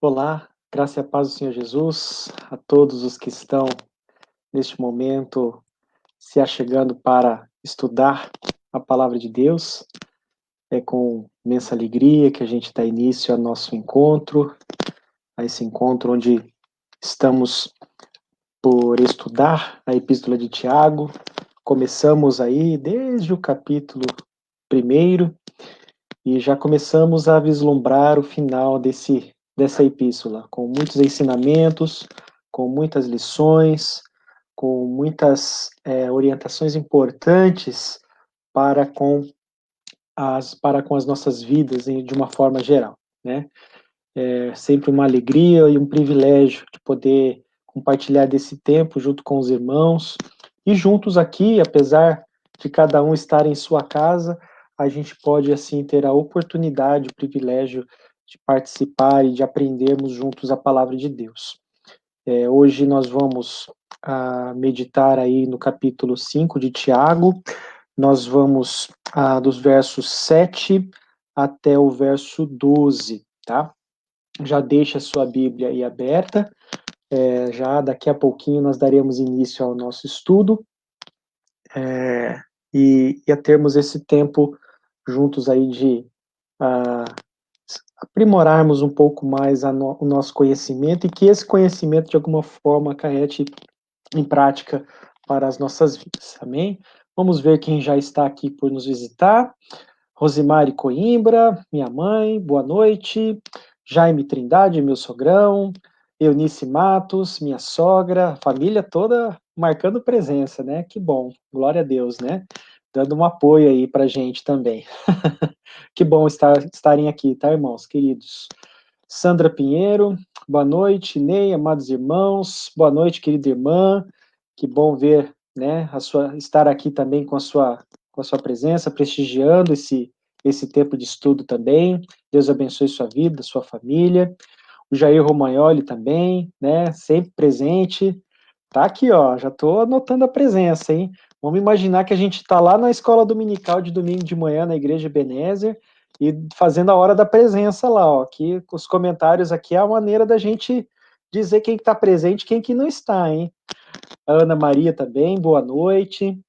Olá, graça e a paz do Senhor Jesus, a todos os que estão neste momento se achegando para estudar a palavra de Deus. É com imensa alegria que a gente dá início ao nosso encontro, a esse encontro onde estamos por estudar a Epístola de Tiago. Começamos aí desde o capítulo 1 e já começamos a vislumbrar o final dessa epístola, com muitos ensinamentos, com muitas lições, com muitas orientações importantes para com as nossas vidas de uma forma geral, né? É sempre uma alegria e um privilégio de poder compartilhar desse tempo junto com os irmãos e juntos aqui, apesar de cada um estar em sua casa, a gente pode assim ter a oportunidade, o privilégio de participar e de aprendermos juntos a palavra de Deus. Hoje nós vamos meditar aí no capítulo 5 de Tiago. Nós vamos dos versos 7 até o verso 12, tá? Já deixa a sua Bíblia aí aberta, já daqui a pouquinho nós daremos início ao nosso estudo, e a termos esse tempo juntos aí de aprimorarmos um pouco mais o nosso conhecimento e que esse conhecimento de alguma forma acarrete em prática para as nossas vidas, amém? Vamos ver quem já está aqui por nos visitar. Rosimari Coimbra, minha mãe, boa noite. Jaime Trindade, meu sogrão. Eunice Matos, minha sogra, família toda marcando presença, né? Que bom, glória a Deus, né? Dando um apoio aí pra gente também. Que bom estarem aqui, tá, irmãos, queridos? Sandra Pinheiro, boa noite. Ney, amados irmãos, boa noite, querida irmã. Que bom ver, né, estar aqui também com a sua presença, prestigiando esse tempo de estudo também. Deus abençoe sua vida, sua família. O Jair Romagnoli também, né, sempre presente. Tá aqui, ó, já tô anotando a presença, hein? Vamos imaginar que a gente está lá na escola dominical de domingo de manhã na igreja Ebenezer e fazendo a hora da presença lá, ó. Aqui, os comentários aqui é a maneira da gente dizer quem está presente e quem que não está, hein? A Ana Maria também, boa noite.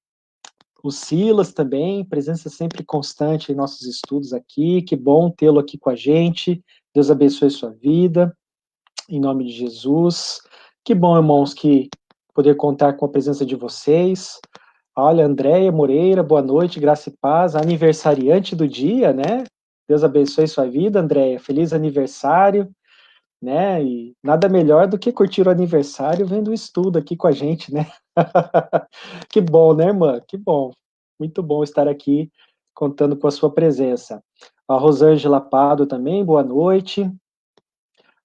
O Silas também, presença sempre constante em nossos estudos aqui. Que bom tê-lo aqui com a gente. Deus abençoe sua vida, em nome de Jesus. Que bom, irmãos, que poder contar com a presença de vocês. Olha, Andréia Moreira, boa noite, graça e paz, aniversariante do dia, né? Deus abençoe sua vida, Andréia. Feliz aniversário, né? E nada melhor do que curtir o aniversário vendo o estudo aqui com a gente, né? Que bom, né, irmã? Que bom. Muito bom estar aqui contando com a sua presença. A Rosângela Pado também, boa noite.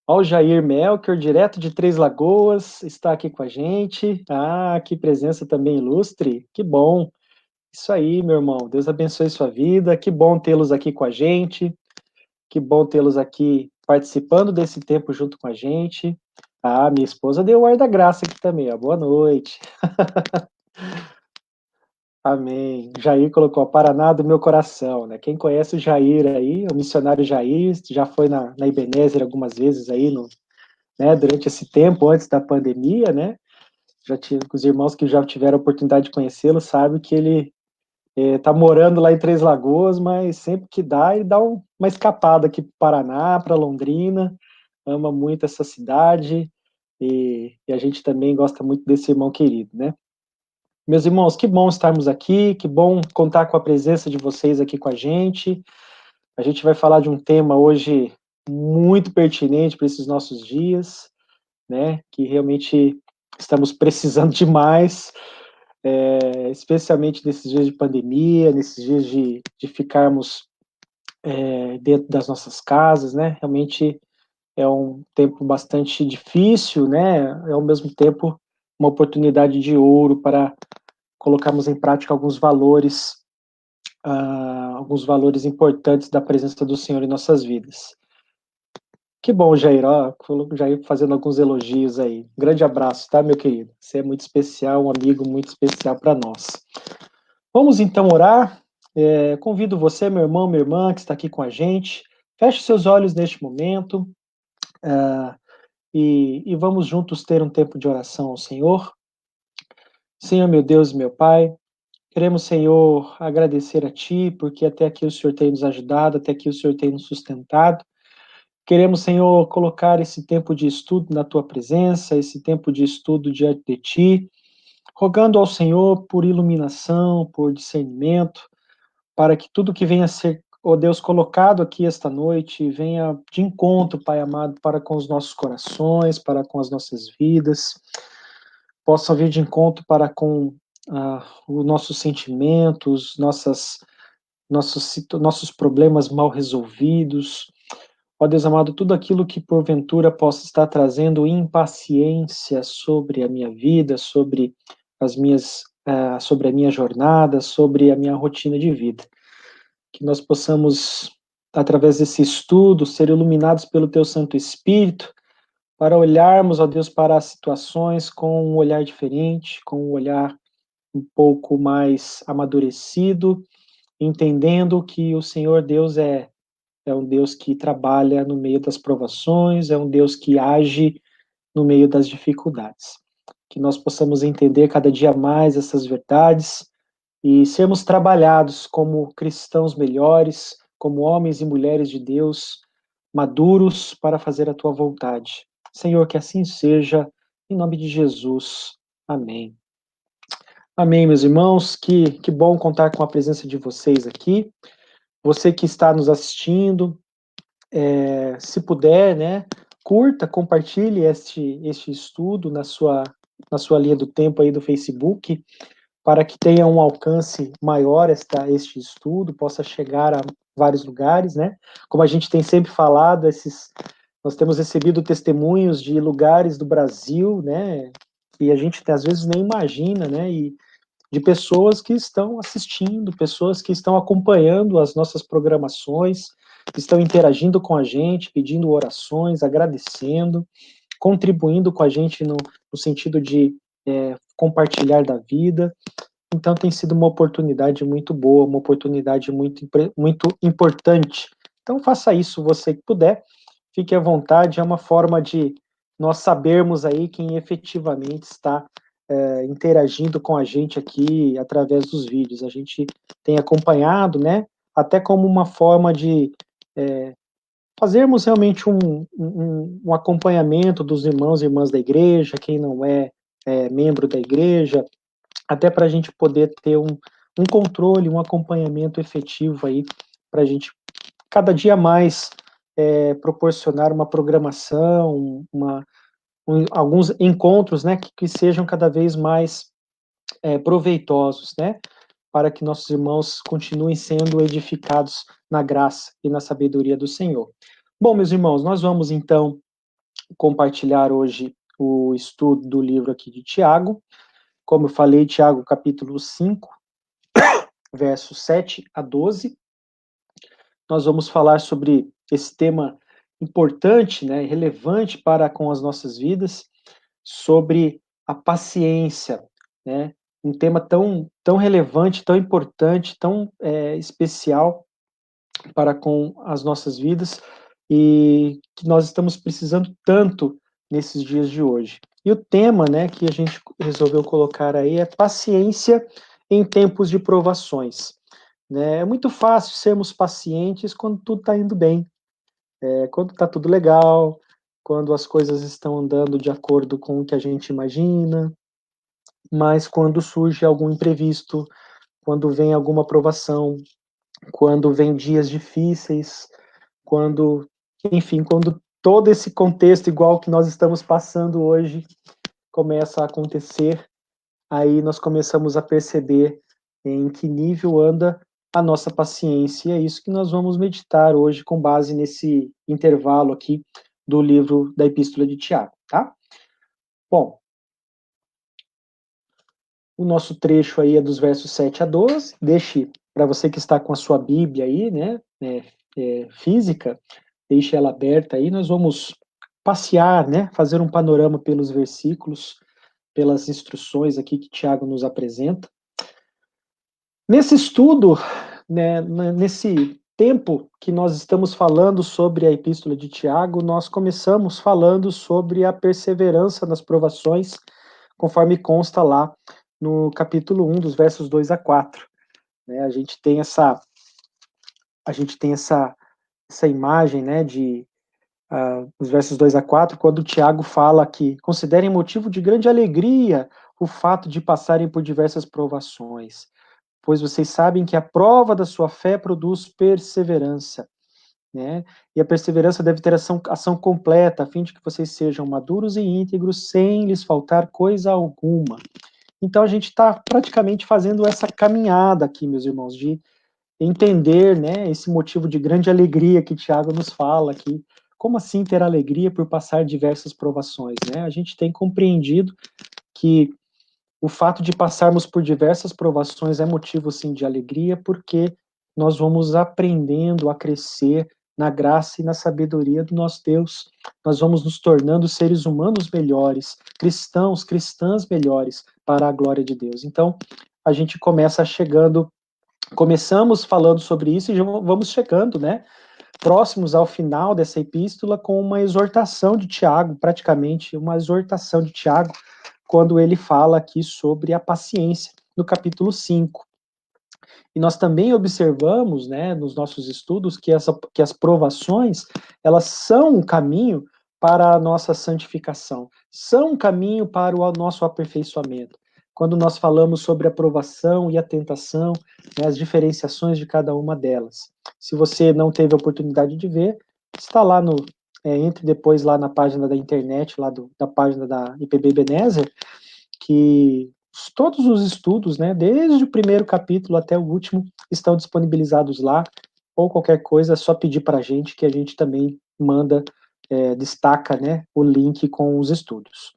Ó, o Jair Melchior, direto de Três Lagoas, está aqui com a gente. Ah, que presença também ilustre. Que bom. Isso aí, meu irmão. Deus abençoe sua vida. Que bom tê-los aqui com a gente. Que bom tê-los aqui participando desse tempo junto com a gente. Ah, minha esposa deu o ar da graça aqui também, ó. Boa noite. Amém. Jair colocou Paraná do meu coração, né? Quem conhece o Jair aí, o missionário Jair, já foi na Ebenezer algumas vezes aí, né, durante esse tempo, antes da pandemia, né? Já tive, os irmãos que já tiveram a oportunidade de conhecê-lo sabem que ele está morando lá em Três Lagoas, mas sempre que dá, ele dá uma escapada aqui para o Paraná, para Londrina, ama muito essa cidade e a gente também gosta muito desse irmão querido, né? Meus irmãos, que bom estarmos aqui, que bom contar com a presença de vocês aqui com a gente. A gente vai falar de um tema hoje muito pertinente para esses nossos dias, né? Que realmente estamos precisando demais, especialmente nesses dias de pandemia, nesses dias de ficarmos dentro das nossas casas, né? Realmente é um tempo bastante difícil, né? É ao mesmo tempo uma oportunidade de ouro para colocarmos em prática alguns valores importantes da presença do Senhor em nossas vidas. Que bom, Jair, ó, Jair fazendo alguns elogios aí. Um grande abraço, tá, meu querido? Você é muito especial, um amigo muito especial para nós. Vamos então orar. Convido você, meu irmão, minha irmã, que está aqui com a gente. Feche seus olhos neste momento. e vamos juntos ter um tempo de oração ao Senhor. Senhor, meu Deus e meu Pai, queremos, Senhor, agradecer a Ti, porque até aqui o Senhor tem nos ajudado, até aqui o Senhor tem nos sustentado. Queremos, Senhor, colocar esse tempo de estudo na Tua presença, esse tempo de estudo diante de Ti, rogando ao Senhor por iluminação, por discernimento, para que tudo que venha a ser, ó Deus, colocado aqui esta noite, venha de encontro, Pai amado, para com os nossos corações, para com as nossas vidas, possa vir de encontro para com os nossos sentimentos, nossos problemas mal resolvidos. Ó Deus amado, tudo aquilo que porventura possa estar trazendo impaciência sobre a minha vida, sobre a minha jornada, sobre a minha rotina de vida. Que nós possamos, através desse estudo, ser iluminados pelo Teu Santo Espírito, para olharmos, ó Deus, para as situações com um olhar diferente, com um olhar um pouco mais amadurecido, entendendo que o Senhor Deus é um Deus que trabalha no meio das provações, é um Deus que age no meio das dificuldades. Que nós possamos entender cada dia mais essas verdades e sermos trabalhados como cristãos melhores, como homens e mulheres de Deus, maduros para fazer a tua vontade. Senhor, que assim seja, em nome de Jesus. Amém. Amém, meus irmãos. Que bom contar com a presença de vocês aqui. Você que está nos assistindo, se puder, né, curta, compartilhe este estudo na sua linha do tempo aí do Facebook, para que tenha um alcance maior este estudo, possa chegar a vários lugares, né? Como a gente tem sempre falado, nós temos recebido testemunhos de lugares do Brasil, né? E a gente às vezes nem imagina, né? E de pessoas que estão assistindo, pessoas que estão acompanhando as nossas programações, que estão interagindo com a gente, pedindo orações, agradecendo, contribuindo com a gente no sentido de compartilhar da vida. Então tem sido uma oportunidade muito boa, uma oportunidade muito importante. Então faça isso, você que puder, fique à vontade, é uma forma de nós sabermos aí quem efetivamente está interagindo com a gente aqui através dos vídeos. A gente tem acompanhado, né, até como uma forma de fazermos realmente um acompanhamento dos irmãos e irmãs da igreja, quem não é membro da igreja, até para a gente poder ter um controle, um acompanhamento efetivo aí, para a gente cada dia mais proporcionar uma programação, alguns encontros, né, que sejam cada vez mais proveitosos, né, para que nossos irmãos continuem sendo edificados na graça e na sabedoria do Senhor. Bom, meus irmãos, nós vamos então compartilhar hoje o estudo do livro aqui de Tiago. Como eu falei, Tiago capítulo 5, versos 7 a 12. Nós vamos falar sobre esse tema importante, né, relevante para com as nossas vidas, sobre a paciência, né, um tema tão relevante, tão importante, tão especial para com as nossas vidas e que nós estamos precisando tanto nesses dias de hoje. E o tema, né, que a gente resolveu colocar aí é paciência em tempos de provações. Né? É muito fácil sermos pacientes quando tudo está indo bem, quando está tudo legal, quando as coisas estão andando de acordo com o que a gente imagina, mas quando surge algum imprevisto, quando vem alguma provação, quando vem dias difíceis, quando todo esse contexto igual que nós estamos passando hoje começa a acontecer, aí nós começamos a perceber em que nível anda a nossa paciência. E é isso que nós vamos meditar hoje com base nesse intervalo aqui do livro da Epístola de Tiago, tá? Bom, o nosso trecho aí é dos versos 7 a 12. Deixe, para você que está com a sua Bíblia aí, né, física, deixe ela aberta aí. Nós vamos passear, né, fazer um panorama pelos versículos, pelas instruções aqui que Tiago nos apresenta. Nesse estudo, né, nesse tempo que nós estamos falando sobre a Epístola de Tiago, nós começamos falando sobre a perseverança nas provações, conforme consta lá no capítulo 1, dos versos 2 a 4. Né? A gente tem essa imagem, né, os versos 2 a 4, quando o Tiago fala que considerem motivo de grande alegria o fato de passarem por diversas provações, pois vocês sabem que a prova da sua fé produz perseverança, né? E a perseverança deve ter ação completa, a fim de que vocês sejam maduros e íntegros, sem lhes faltar coisa alguma. Então a gente está praticamente fazendo essa caminhada aqui, meus irmãos, de entender, né, esse motivo de grande alegria que Tiago nos fala aqui. Como assim ter alegria por passar diversas provações, né? A gente tem compreendido que o fato de passarmos por diversas provações é motivo, sim, de alegria, porque nós vamos aprendendo a crescer na graça e na sabedoria do nosso Deus. Nós vamos nos tornando seres humanos melhores, cristãos, cristãs melhores, para a glória de Deus. Então, a gente começamos falando sobre isso e já vamos chegando, né, próximos ao final dessa epístola com uma exortação de Tiago, praticamente uma exortação de Tiago, quando ele fala aqui sobre a paciência, no capítulo 5. E nós também observamos, né, nos nossos estudos, que as provações, elas são um caminho para a nossa santificação, são um caminho para o nosso aperfeiçoamento. Quando nós falamos sobre a provação e a tentação, né, as diferenciações de cada uma delas. Se você não teve a oportunidade de ver, está lá entre depois lá na página da internet, lá da página da IPB Ebenezer, que todos os estudos, né, desde o primeiro capítulo até o último, estão disponibilizados lá, ou qualquer coisa, é só pedir para a gente que a gente também manda, destaca, né, o link com os estudos.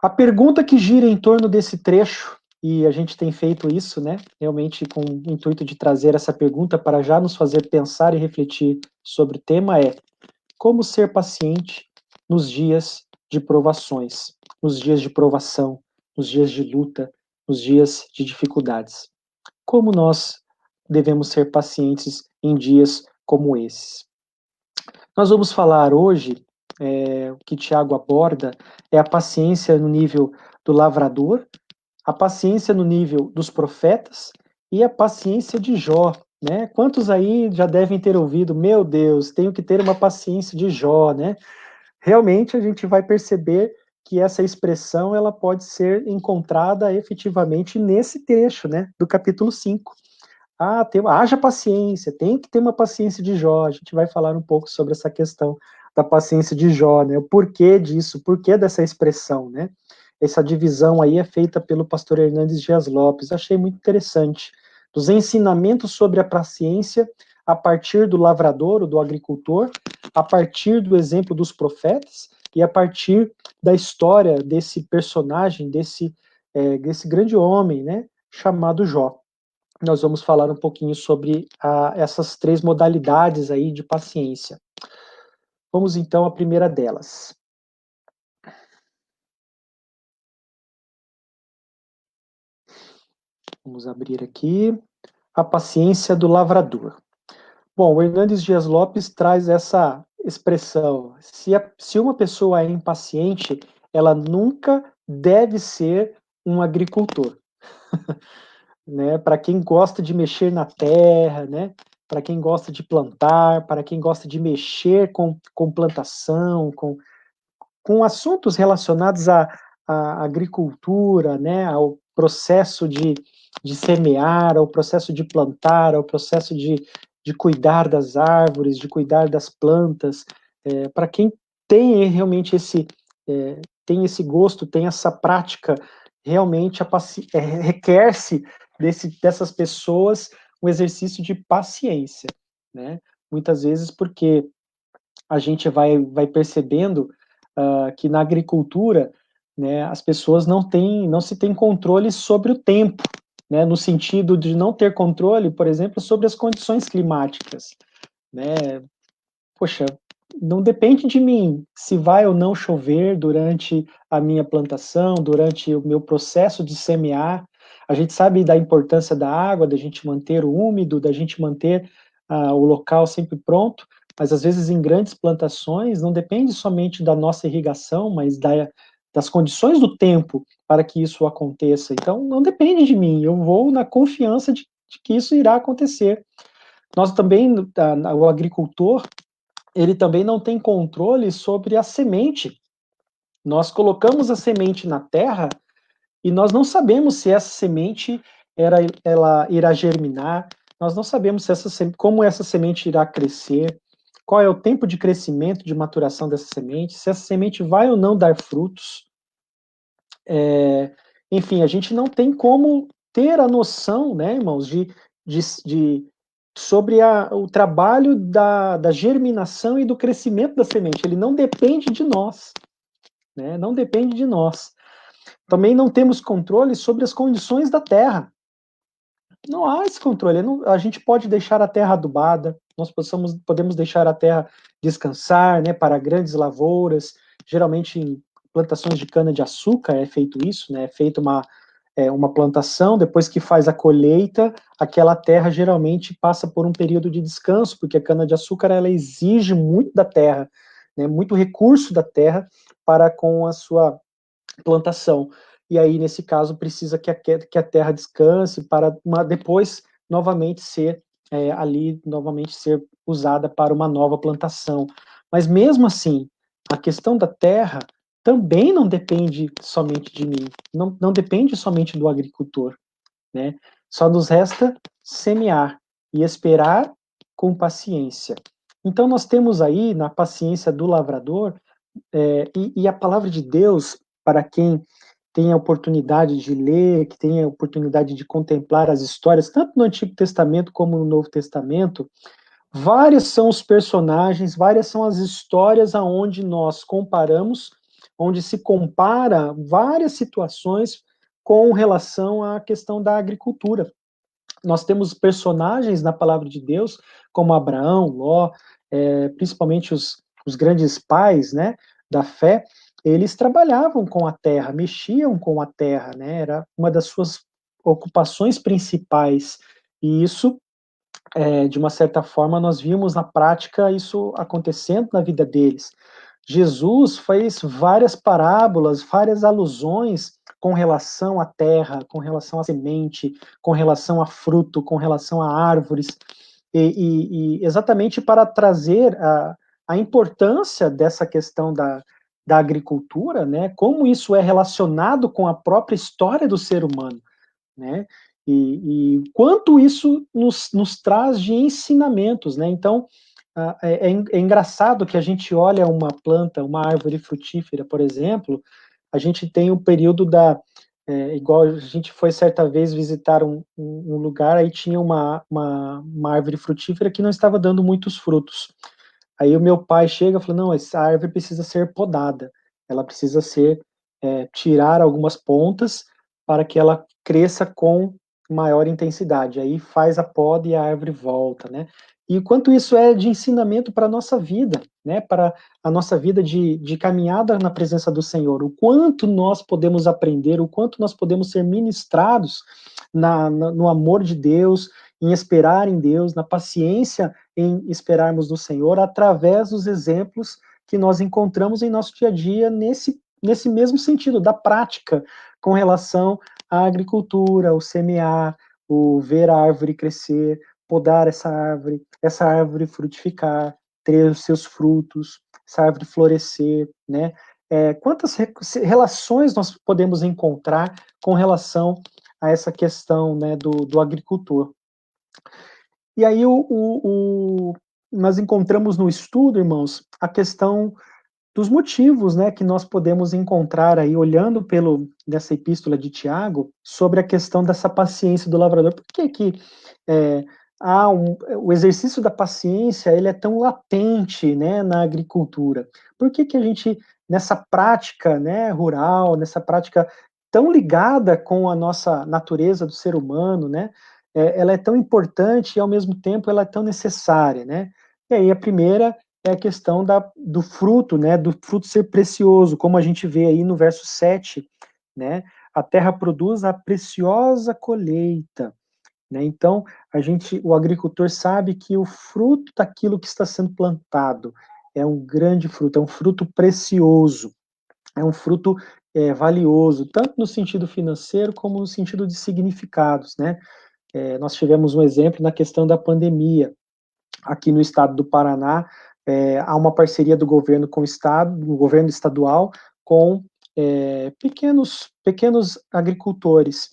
A pergunta que gira em torno desse trecho, e a gente tem feito isso, né, realmente com o intuito de trazer essa pergunta para já nos fazer pensar e refletir sobre o tema é: como ser paciente nos dias de provações, nos dias de provação, nos dias de luta, nos dias de dificuldades? Como nós devemos ser pacientes em dias como esses? Nós vamos falar hoje, o que Tiago aborda é a paciência no nível do lavrador, a paciência no nível dos profetas e a paciência de Jó, né? Quantos aí já devem ter ouvido, meu Deus, tenho que ter uma paciência de Jó, né? Realmente a gente vai perceber que essa expressão ela pode ser encontrada efetivamente nesse trecho, né, do capítulo 5. Haja paciência, tem que ter uma paciência de Jó. A gente vai falar um pouco sobre essa questão da paciência de Jó, né? O porquê disso, o porquê dessa expressão, né? Essa divisão aí é feita pelo pastor Hernandes Dias Lopes. Achei muito interessante. Dos ensinamentos sobre a paciência a partir do lavrador, ou do agricultor, a partir do exemplo dos profetas e a partir da história desse personagem, desse grande homem, né? Chamado Jó. Nós vamos falar um pouquinho sobre essas três modalidades aí de paciência. Vamos então à primeira delas. Vamos abrir aqui. A paciência do lavrador. Bom, o Hernandes Dias Lopes traz essa expressão: se uma pessoa é impaciente, ela nunca deve ser um agricultor. Né? Para quem gosta de mexer na terra, né? Para quem gosta de plantar, para quem gosta de mexer com plantação, com assuntos relacionados à agricultura, né? Ao processo de semear, ao processo de plantar, ao processo de cuidar das árvores, de cuidar das plantas. Para quem tem realmente tem esse gosto, tem essa prática, realmente requer-se dessas pessoas um exercício de paciência, né? Muitas vezes porque a gente vai percebendo que na agricultura, né, as pessoas não se tem controle sobre o tempo, né, no sentido de não ter controle, por exemplo, sobre as condições climáticas, né? Poxa, não depende de mim se vai ou não chover durante a minha plantação, durante o meu processo de semear. A gente sabe da importância da água, da gente manter o úmido, da gente manter o local sempre pronto, mas às vezes em grandes plantações não depende somente da nossa irrigação, mas das condições do tempo para que isso aconteça. Então não depende de mim, eu vou na confiança de que isso irá acontecer. Nós também, o agricultor, ele também não tem controle sobre a semente. Nós colocamos a semente na terra e nós não sabemos se essa semente ela irá germinar, nós não sabemos se como essa semente irá crescer, qual é o tempo de crescimento, de maturação dessa semente, se essa semente vai ou não dar frutos. Enfim, a gente não tem como ter a noção, né, irmãos, sobre o trabalho da germinação e do crescimento da semente. Ele não depende de nós, né? Não depende de nós. Também não temos controle sobre as condições da terra. Não há esse controle. A gente pode deixar a terra adubada, nós podemos deixar a terra descansar, né, para grandes lavouras. Geralmente em plantações de cana-de-açúcar é feito isso, né, é feita uma plantação, depois que faz a colheita, aquela terra geralmente passa por um período de descanso, porque a cana-de-açúcar ela exige muito da terra, né, muito recurso da terra para com a sua plantação. E aí, nesse caso, precisa que a terra descanse para depois novamente novamente ser usada para uma nova plantação. Mas mesmo assim, a questão da terra também não depende somente de mim, não depende somente do agricultor, né? Só nos resta semear e esperar com paciência. Então nós temos aí na paciência do lavrador, e a palavra de Deus, para quem tem a oportunidade de ler, que tem a oportunidade de contemplar as histórias, tanto no Antigo Testamento como no Novo Testamento, vários são os personagens, várias são as histórias aonde nós comparamos, onde se compara várias situações com relação à questão da agricultura. Nós temos personagens na palavra de Deus, como Abraão, Ló, principalmente os grandes pais, né, da fé, eles trabalhavam com a terra, mexiam com a terra, né, era uma das suas ocupações principais, e isso, de uma certa forma, nós vimos na prática isso acontecendo na vida deles. Jesus fez várias parábolas, várias alusões com relação à terra, com relação à semente, com relação a fruto, com relação a árvores, e exatamente para trazer a importância dessa questão da agricultura, né, como isso é relacionado com a própria história do ser humano, né, e quanto isso nos traz de ensinamentos, né, então, é engraçado que a gente olha uma planta, uma árvore frutífera, por exemplo, a gente tem o período igual a gente foi certa vez visitar um lugar, aí tinha uma árvore frutífera que não estava dando muitos frutos. Aí o meu pai chega e fala, não, essa árvore precisa ser podada, ela precisa tirar algumas pontas para que ela cresça com maior intensidade. Aí faz a poda e a árvore volta, né? E o quanto isso é de ensinamento para a nossa vida, né? Para a nossa vida de caminhada na presença do Senhor. O quanto nós podemos aprender, o quanto nós podemos ser ministrados no amor de Deus, em esperar em Deus, na paciência em esperarmos do Senhor, através dos exemplos que nós encontramos em nosso dia a dia nesse mesmo sentido, da prática, com relação à agricultura, o semear, o ver a árvore crescer, podar essa árvore frutificar, ter os seus frutos, essa árvore florescer, né? Quantas relações nós podemos encontrar com relação a essa questão, né, do agricultor? E aí nós encontramos no estudo, irmãos, a questão dos motivos, né, que nós podemos encontrar aí, olhando nessa epístola de Tiago, sobre a questão dessa paciência do lavrador. Por que que é, o exercício da paciência, ele é tão latente, né, na agricultura? Por que que a gente, nessa prática, né, rural, nessa prática tão ligada com a nossa natureza do ser humano, né, ela é tão importante e, ao mesmo tempo, ela é tão necessária, né? E aí a primeira é a questão do fruto, né, do fruto ser precioso, como a gente vê aí no verso 7, né, a terra produz a preciosa colheita. né? Então, o agricultor sabe que o fruto daquilo que está sendo plantado é um grande fruto, é um fruto precioso, é um fruto valioso, tanto no sentido financeiro como no sentido de significados, né? Nós tivemos um exemplo na questão da pandemia. Aqui no estado do Paraná, há uma parceria do governo com o estado, do governo estadual, com pequenos agricultores,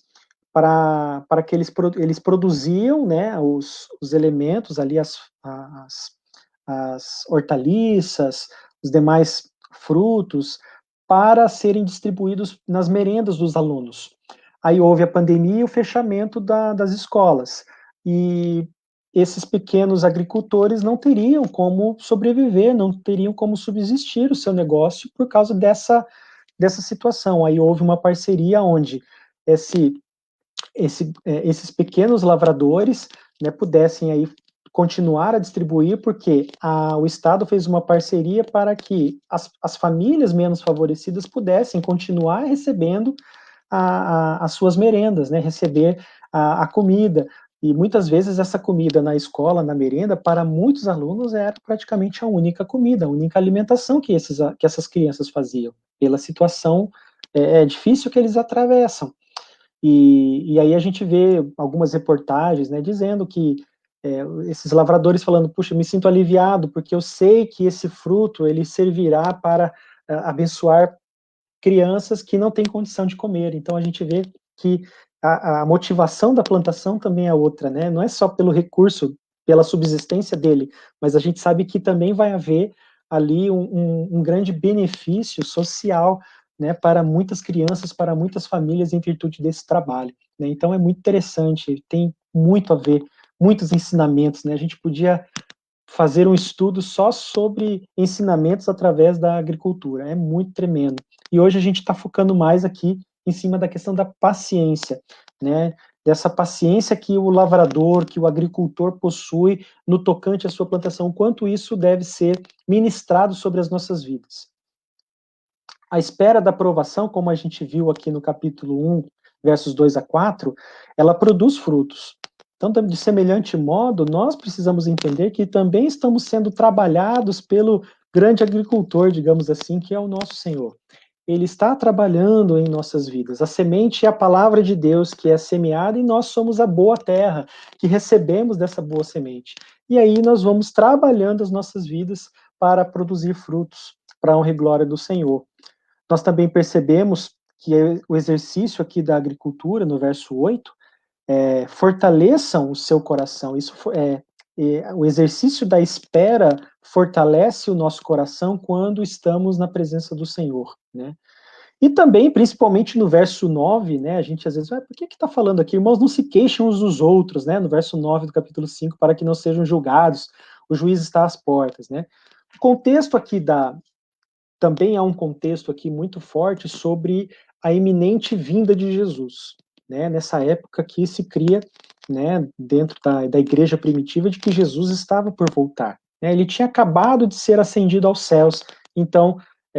para que eles produziam, né, os elementos ali, as hortaliças, os demais frutos, para serem distribuídos nas merendas dos alunos. Aí houve a pandemia e o fechamento das escolas. E esses pequenos agricultores não teriam como sobreviver, não teriam como subsistir o seu negócio por causa dessa situação. Aí houve uma parceria onde esses pequenos lavradores, né, pudessem aí continuar a distribuir, porque o Estado fez uma parceria para que as famílias menos favorecidas pudessem continuar recebendo as suas merendas, né, receber a comida. E muitas vezes essa comida na escola, na merenda, para muitos alunos era praticamente a única comida, a única alimentação que essas crianças faziam, pela situação difícil que eles atravessam. E aí a gente vê algumas reportagens, né, dizendo que esses lavradores falando, puxa, me sinto aliviado, porque eu sei que esse fruto, ele servirá para abençoar crianças que não têm condição de comer. Então a gente vê que a motivação da plantação também é outra, né? Não é só pelo recurso, pela subsistência dele, mas a gente sabe que também vai haver ali um grande benefício social, né, para muitas crianças, para muitas famílias em virtude desse trabalho, né? Então é muito interessante, tem muito a ver, muitos ensinamentos, né? A gente podia fazer um estudo só sobre ensinamentos através da agricultura. É muito tremendo. E hoje a gente está focando mais aqui em cima da questão da paciência, né? Dessa paciência que o lavrador, que o agricultor possui no tocante à sua plantação, quanto isso deve ser ministrado sobre as nossas vidas. A espera da aprovação, como a gente viu aqui no capítulo 1, versos 2 a 4, ela produz frutos. Então, de semelhante modo, nós precisamos entender que também estamos sendo trabalhados pelo grande agricultor, digamos assim, que é o nosso Senhor. Ele está trabalhando em nossas vidas. A semente é a palavra de Deus que é semeada e nós somos a boa terra que recebemos dessa boa semente. E aí nós vamos trabalhando as nossas vidas para produzir frutos para a honra e glória do Senhor. Nós também percebemos que o exercício aqui da agricultura, no verso 8, fortaleçam o seu coração. O exercício da espera fortalece o nosso coração quando estamos na presença do Senhor, né? E também, principalmente no verso 9, né, a gente às vezes, por que está falando aqui? Irmãos, não se queixem uns dos outros, né, no verso 9 do capítulo 5, para que não sejam julgados, o juiz está às portas, né? O contexto aqui também há um contexto aqui muito forte sobre a iminente vinda de Jesus, né? Nessa época que se cria, né, dentro da igreja primitiva, de que Jesus estava por voltar, né? Ele tinha acabado de ser ascendido aos céus, então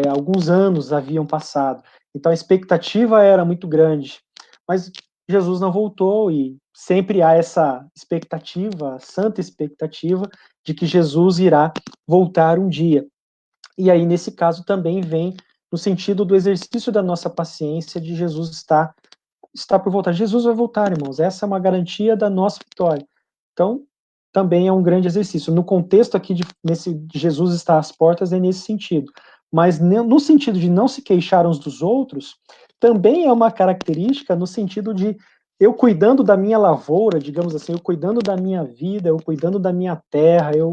alguns anos haviam passado, então a expectativa era muito grande, mas Jesus não voltou e sempre há essa expectativa, santa expectativa, de que Jesus irá voltar um dia. E aí, nesse caso, também vem no sentido do exercício da nossa paciência, de Jesus está por voltar. Jesus vai voltar, irmãos. Essa é uma garantia da nossa vitória. Então, também é um grande exercício. No contexto aqui de Jesus está às portas, é nesse sentido. Mas no sentido de não se queixar uns dos outros, também é uma característica no sentido de eu cuidando da minha lavoura, digamos assim, eu cuidando da minha vida, eu cuidando da minha terra, eu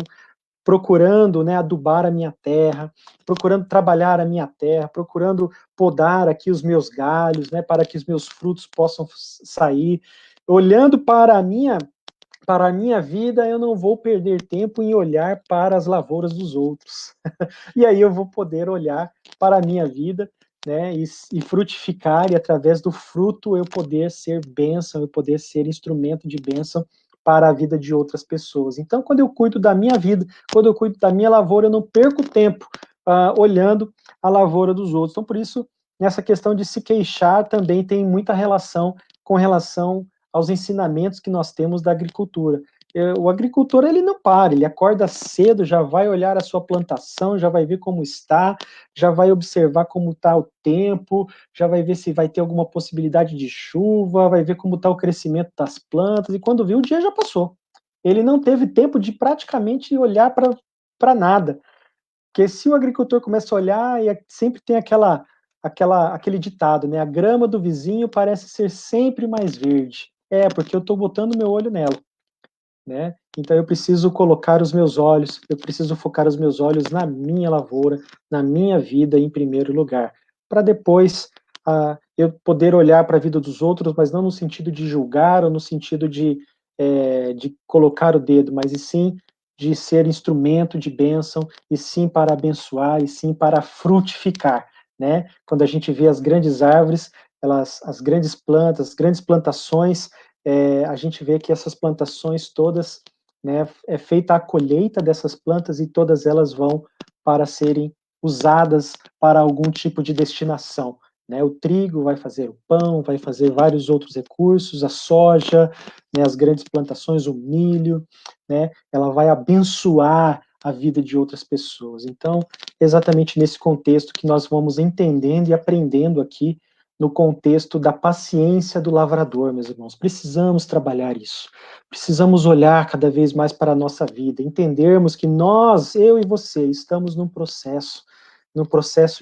procurando, né, adubar a minha terra, procurando trabalhar a minha terra, procurando podar aqui os meus galhos, né, para que os meus frutos possam sair. Olhando para a minha vida, eu não vou perder tempo em olhar para as lavouras dos outros. E aí eu vou poder olhar para a minha vida, né, e frutificar, e através do fruto eu poder ser bênção, eu poder ser instrumento de bênção para a vida de outras pessoas. Então, quando eu cuido da minha vida, quando eu cuido da minha lavoura, eu não perco tempo olhando a lavoura dos outros. Então, por isso, nessa questão de se queixar também tem muita relação com relação aos ensinamentos que nós temos da agricultura. O agricultor, ele não para, ele acorda cedo, já vai olhar a sua plantação, já vai ver como está, já vai observar como está o tempo, já vai ver se vai ter alguma possibilidade de chuva, vai ver como está o crescimento das plantas, e quando viu, o dia já passou. Ele não teve tempo de praticamente olhar para nada. Porque se o agricultor começa a olhar, e sempre tem aquele ditado, né? A grama do vizinho parece ser sempre mais verde. É, porque eu estou botando meu olho nela, né? Então eu preciso colocar os meus olhos, eu preciso focar os meus olhos na minha lavoura, na minha vida em primeiro lugar, para depois eu poder olhar para a vida dos outros, mas não no sentido de julgar ou no sentido de colocar o dedo, mas e sim de ser instrumento de bênção, e sim para abençoar, e sim para frutificar, né? Quando a gente vê as grandes árvores, as grandes plantas, as grandes plantações, a gente vê que essas plantações todas, né, é feita a colheita dessas plantas e todas elas vão para serem usadas para algum tipo de destinação, né? O trigo vai fazer o pão, vai fazer vários outros recursos, a soja, né, as grandes plantações, o milho, né, ela vai abençoar a vida de outras pessoas. Então, exatamente nesse contexto que nós vamos entendendo e aprendendo aqui, no contexto da paciência do lavrador, meus irmãos. Precisamos trabalhar isso. Precisamos olhar cada vez mais para a nossa vida, entendermos que nós, eu e você, estamos num processo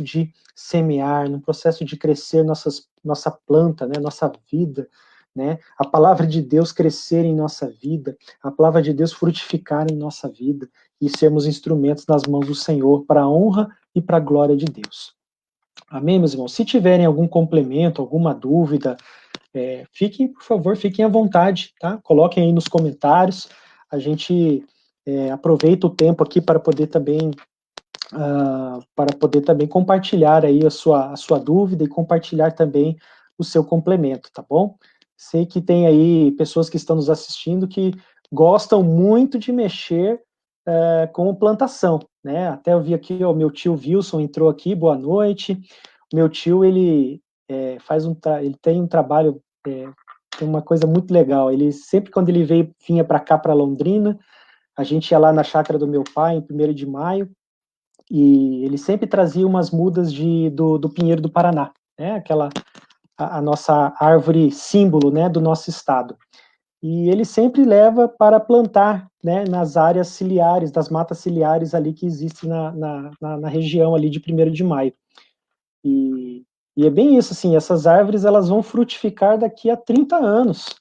de semear, num processo de crescer nossa planta, né, nossa vida, né, a palavra de Deus crescer em nossa vida, a palavra de Deus frutificar em nossa vida e sermos instrumentos nas mãos do Senhor para a honra e para a glória de Deus. Amém, meus irmãos? Se tiverem algum complemento, alguma dúvida, por favor, fiquem à vontade, tá? Coloquem aí nos comentários. A gente aproveita o tempo aqui para poder também compartilhar aí a sua dúvida e compartilhar também o seu complemento, tá bom? Sei que tem aí pessoas que estão nos assistindo que gostam muito de mexer com plantação, né? Até eu vi aqui, o meu tio Wilson entrou aqui, boa noite. Meu tio, ele ele tem um trabalho, tem uma coisa muito legal. Ele sempre, quando ele vinha para cá, para Londrina, a gente ia lá na chácara do meu pai, em 1º de maio, e ele sempre trazia umas mudas do pinheiro do Paraná, né? A nossa árvore símbolo, né, do nosso estado. E ele sempre leva para plantar, né, nas áreas ciliares, das matas ciliares ali que existem na região ali de 1º de maio. E, e é bem isso, assim, essas árvores elas vão frutificar daqui a 30 anos,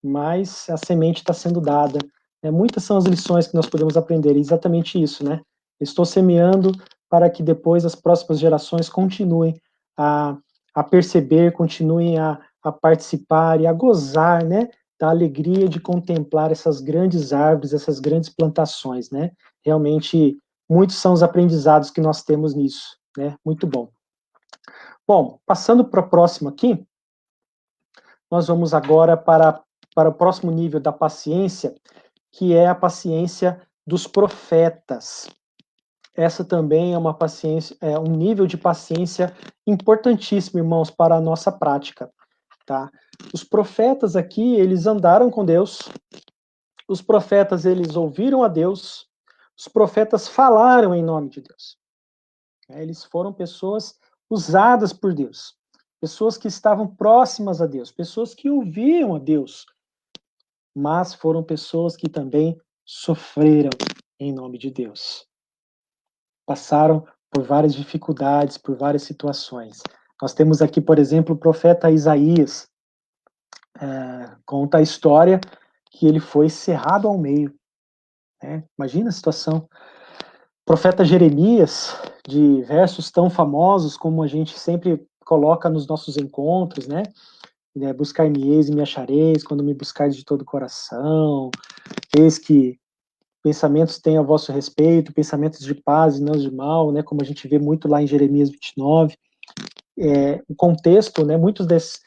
mas a semente está sendo dada. Muitas são as lições que nós podemos aprender, é exatamente isso, né? Estou semeando para que depois as próximas gerações continuem a, a perceber, continuem a participar e a gozar, né, da alegria de contemplar essas grandes árvores, essas grandes plantações, né? Realmente, muitos são os aprendizados que nós temos nisso, né? Muito bom. Bom, passando para a próxima aqui, nós vamos agora para o próximo nível da paciência, que é a paciência dos profetas. Essa também é uma paciência, é um nível de paciência importantíssimo, irmãos, para a nossa prática, tá? Os profetas aqui, eles andaram com Deus, os profetas, eles ouviram a Deus, os profetas falaram em nome de Deus. Eles foram pessoas usadas por Deus, pessoas que estavam próximas a Deus, pessoas que ouviam a Deus, mas foram pessoas que também sofreram em nome de Deus. Passaram por várias dificuldades, por várias situações. Nós temos aqui, por exemplo, o profeta Isaías, conta a história que ele foi cerrado ao meio. Né? Imagina a situação. O profeta Jeremias, de versos tão famosos como a gente sempre coloca nos nossos encontros, né? Buscar-me-eis e me achareis, quando me buscardes de todo o coração, eis que pensamentos têm a vosso respeito, pensamentos de paz e não de mal, né, como a gente vê muito lá em Jeremias 29. O contexto, né, muitos desses,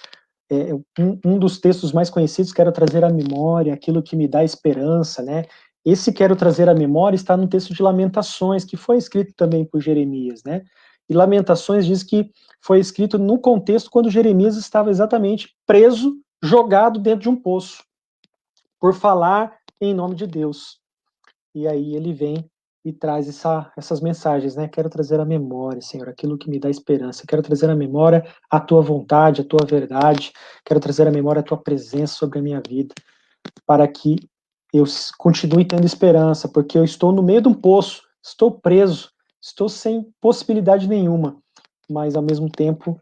um dos textos mais conhecidos, quero trazer à memória aquilo que me dá esperança, né, esse quero trazer à memória está no texto de Lamentações, que foi escrito também por Jeremias, né, e Lamentações diz que foi escrito no contexto quando Jeremias estava exatamente preso jogado dentro de um poço, por falar em nome de Deus. E aí ele vem e traz essas mensagens, né? Quero trazer à memória, Senhor, aquilo que me dá esperança. Quero trazer à memória a tua vontade, a tua verdade. Quero trazer à memória a tua presença sobre a minha vida, para que eu continue tendo esperança, porque eu estou no meio de um poço, estou preso, estou sem possibilidade nenhuma, mas ao mesmo tempo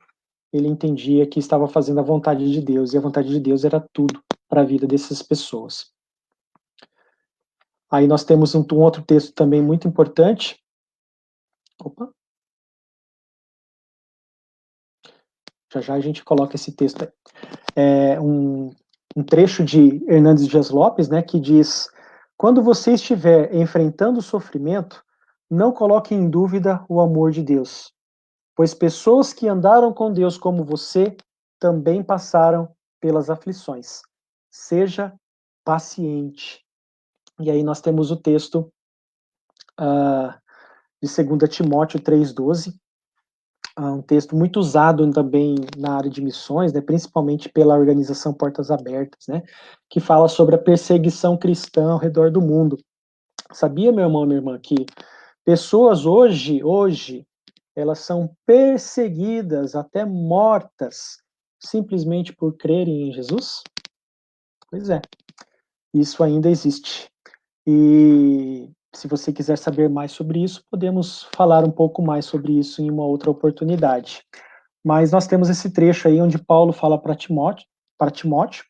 ele entendia que estava fazendo a vontade de Deus, e a vontade de Deus era tudo para a vida dessas pessoas. Aí nós temos um outro texto também muito importante. Opa. Já a gente coloca esse texto aí. É um trecho de Hernandes Dias Lopes, né, que diz: quando você estiver enfrentando o sofrimento, não coloque em dúvida o amor de Deus, pois pessoas que andaram com Deus como você também passaram pelas aflições. Seja paciente. E aí nós temos o texto de 2 Timóteo 3,12, um texto muito usado também na área de missões, né, principalmente pela organização Portas Abertas, né, que fala sobre a perseguição cristã ao redor do mundo. Sabia, meu irmão, minha irmã, que pessoas hoje, elas são perseguidas, até mortas, simplesmente por crerem em Jesus? Pois é, isso ainda existe. E se você quiser saber mais sobre isso, podemos falar um pouco mais sobre isso em uma outra oportunidade. Mas nós temos esse trecho aí onde Paulo fala para Timóteo,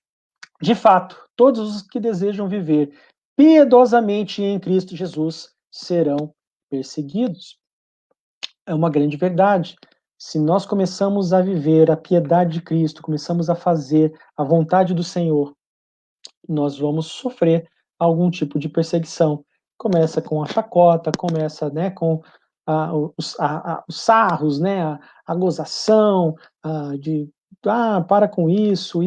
de fato, todos os que desejam viver piedosamente em Cristo Jesus serão perseguidos. É uma grande verdade. Se nós começamos a viver a piedade de Cristo, começamos a fazer a vontade do Senhor, nós vamos sofrer algum tipo de perseguição. Começa com a chacota, começa, né, com os sarros, né, a gozação, de para com isso,